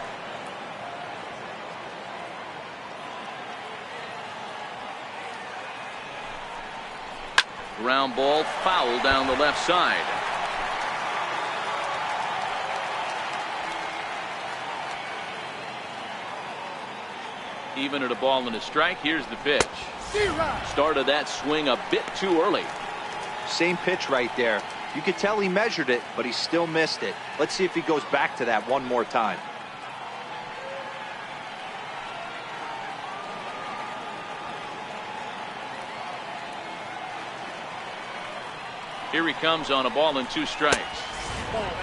[SPEAKER 1] Ground ball foul down the left side. Even at a ball and a strike, here's the pitch. Started that swing a bit too early.
[SPEAKER 3] Same pitch right there. You could tell he measured it, but he still missed it. Let's see if he goes back to that one more time.
[SPEAKER 1] Here he comes on a ball and 2 strikes.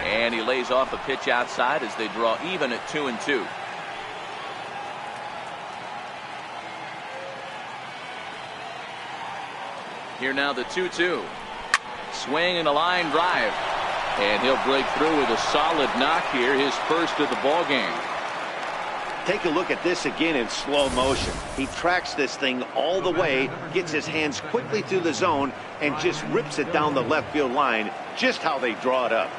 [SPEAKER 1] And he lays off a pitch outside as they draw even at 2-2. Here now the 2-2. Swing and a line drive. And he'll break through with a solid knock here, his first of the ball game.
[SPEAKER 2] Take a look at this again in slow motion. He tracks this thing all the way, gets his hands quickly through the zone, and just rips it down the left field line, just how they draw it up.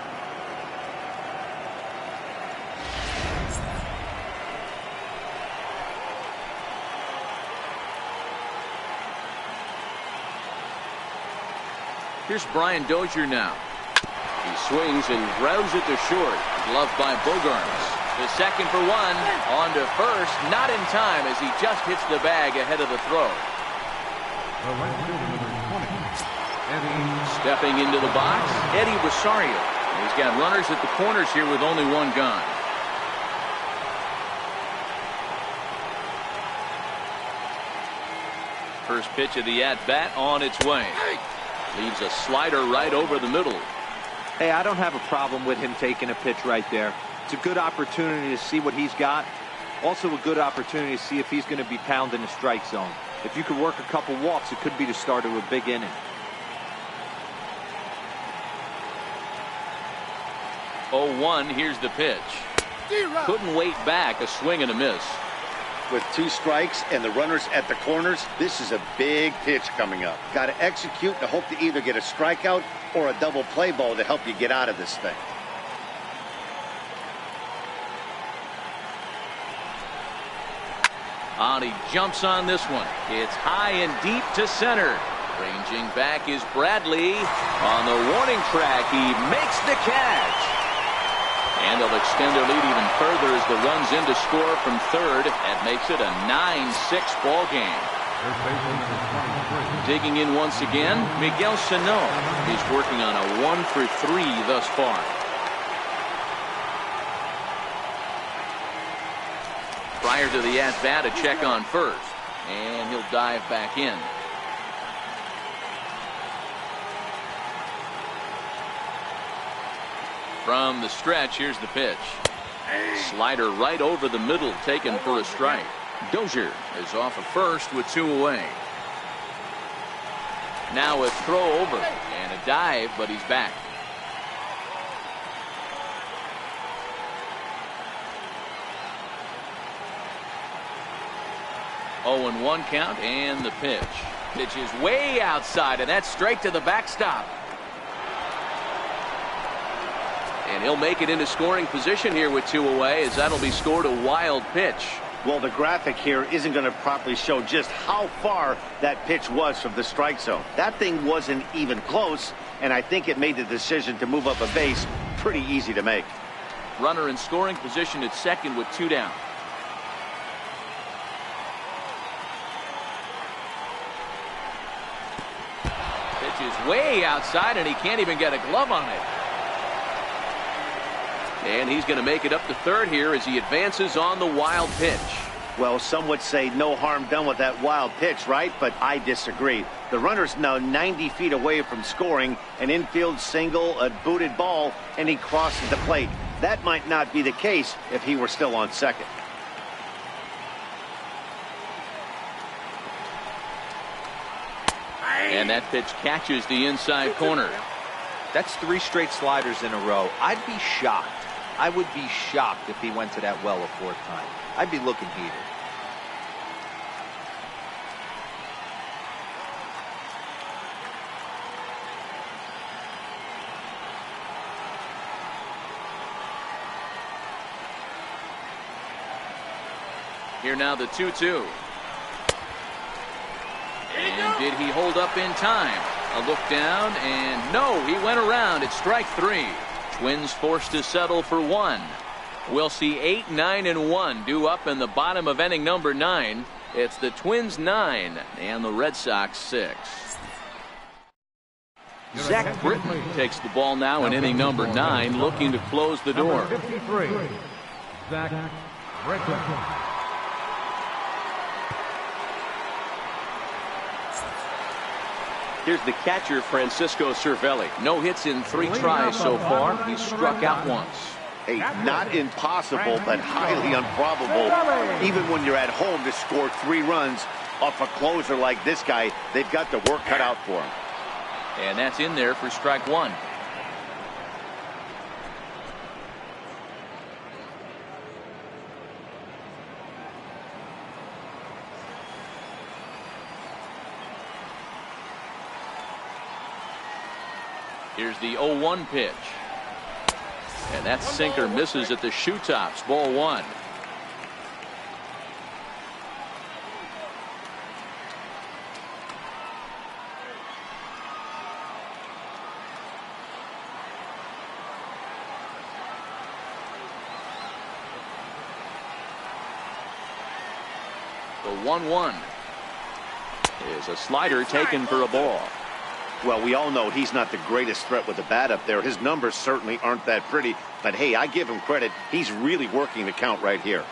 [SPEAKER 1] Here's Brian Dozier now. He swings and grounds it to short. Gloved by Bogarts. The second for 1. On to first. Not in time as he just hits the bag ahead of the throw. Stepping into the box, Eddie Rosario. He's got runners at the corners here with only 1 gone. First pitch of the at-bat on its way. Leaves a slider right over the middle.
[SPEAKER 3] Hey, I don't have a problem with him taking a pitch right there. It's a good opportunity to see what he's got. Also a good opportunity to see if he's going to be pounding the strike zone. If you could work a couple walks, it could be the start of a big inning.
[SPEAKER 1] 0-1, here's the pitch. Couldn't wait back, a swing and a miss.
[SPEAKER 2] With 2 strikes and the runners at the corners, this is a big pitch coming up. Got to execute to hope to either get a strikeout or a double play ball to help you get out of this thing.
[SPEAKER 1] And he jumps on this one. It's high and deep to center. Ranging back is Bradley. On the warning track, he makes the catch. And they'll extend their lead even further as the run's in to score from third. That makes it a 9-6 ball game. Digging in once again, Miguel Sano. He's working on a 1 for 3 thus far. Prior to the at-bat, a check on first. And he'll dive back in. From the stretch, here's the pitch. Slider right over the middle, taken for a strike. Dozier is off of first with 2 away. Now a throw over and a dive, but he's back. Oh, and 1 count, and the pitch. Pitch is way outside, and that's straight to the backstop. And he'll make it into scoring position here with 2 away, as that'll be scored a wild pitch.
[SPEAKER 2] Well, the graphic here isn't going to properly show just how far that pitch was from the strike zone. That thing wasn't even close, and I think it made the decision to move up a base pretty easy to make.
[SPEAKER 1] Runner in scoring position at second with 2 down. Pitch is way outside, and he can't even get a glove on it. And he's going to make it up to third here as he advances on the wild pitch.
[SPEAKER 2] Well, some would say no harm done with that wild pitch, right? But I disagree. The runner's now 90 feet away from scoring an infield single, a booted ball, and he crosses the plate. That might not be the case if he were still on second.
[SPEAKER 1] And that pitch catches the inside corner.
[SPEAKER 3] That's 3 straight sliders in a row. I'd be shocked. I would be shocked if he went to that well a 4th time. I'd be looking heated.
[SPEAKER 1] Here now the 2-2. And did he hold up in time? A look down, and no, he went around. It's strike 3. Twins forced to settle for 1. We'll see 8, 9, and 1 due up in the bottom of inning number 9. It's the Twins 9 and the Red Sox 6. Zach Britton takes the ball now in inning number 9, looking to close the door.
[SPEAKER 4] Number 53, Zach Britton.
[SPEAKER 5] Here's the catcher, Francisco Cervelli.
[SPEAKER 1] No hits in 3 tries so far. He's struck out once.
[SPEAKER 2] Hey, not impossible, but highly improbable. Even when you're at home to score 3 runs off a closer like this guy, they've got the work cut out for him.
[SPEAKER 1] And that's in there for strike 1. Here's the 0-1 pitch. And that sinker misses at the shoe tops. Ball 1. The 1-1 is a slider taken for a ball.
[SPEAKER 2] Well, we all know he's not the greatest threat with the bat up there. His numbers certainly aren't that pretty. But, hey, I give him credit. He's really working the count right here.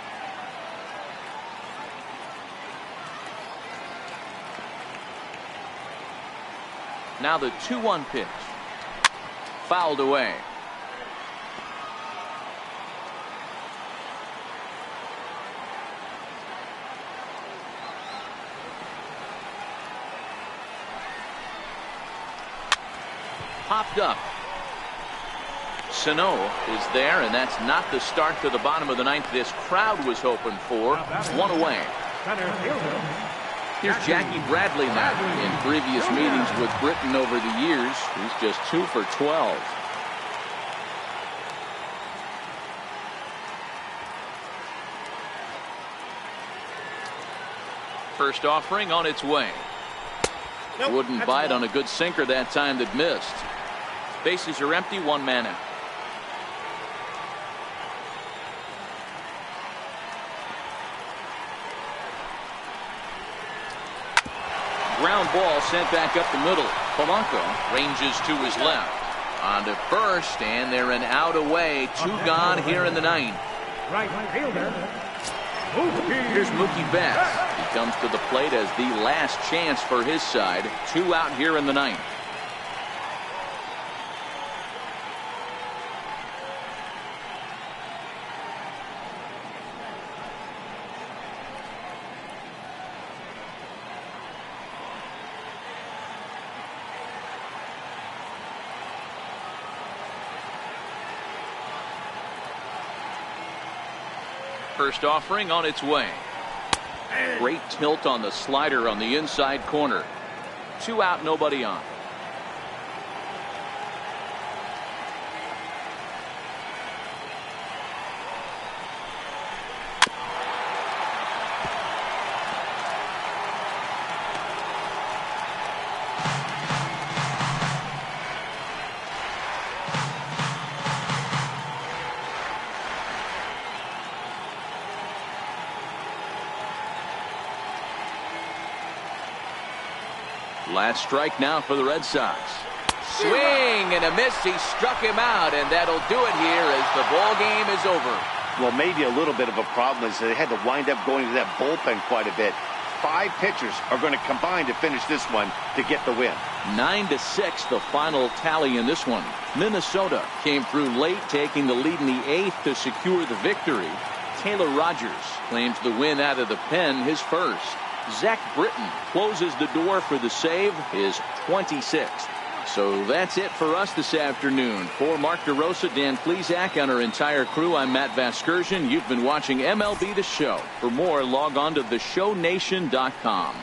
[SPEAKER 1] Now the 2-1 pitch. Fouled away. Popped up. Sano is there, and that's not the start to the bottom of the 9th this crowd was hoping for. 1 away. Here's Jackie Bradley now. In previous meetings with Britton over the years, he's just 2 for 12. First offering on its way. Wouldn't bite on a good sinker that time that missed. Bases are empty, 1 man out. Ground ball sent back up the middle. Polanco ranges to his left. On to first, and they're an out away. 2 gone here in the 9th.
[SPEAKER 4] Right fielder,
[SPEAKER 1] Here's Mookie Betts. He comes to the plate as the last chance for his side. 2 out here in the ninth. First offering on its way. Great tilt on the slider on the inside corner. 2 out, nobody on. Last strike now for the Red Sox. Swing and a miss. He struck him out, and that'll do it here as the ball game is over.
[SPEAKER 2] Well, maybe a little bit of a problem is they had to wind up going to that bullpen quite a bit. 5 pitchers are going to combine to finish this one to get the win.
[SPEAKER 1] 9-6 the final tally in this one. Minnesota came through late, taking the lead in the 8th to secure the victory. Taylor Rogers claims the win out of the pen, his first. Zach Britton closes the door for the save, his 26th. So that's it for us this afternoon. For Mark DeRosa, Dan Plesac, and our entire crew, I'm Matt Vasgersian. You've been watching MLB The Show. For more, log on to theshownation.com.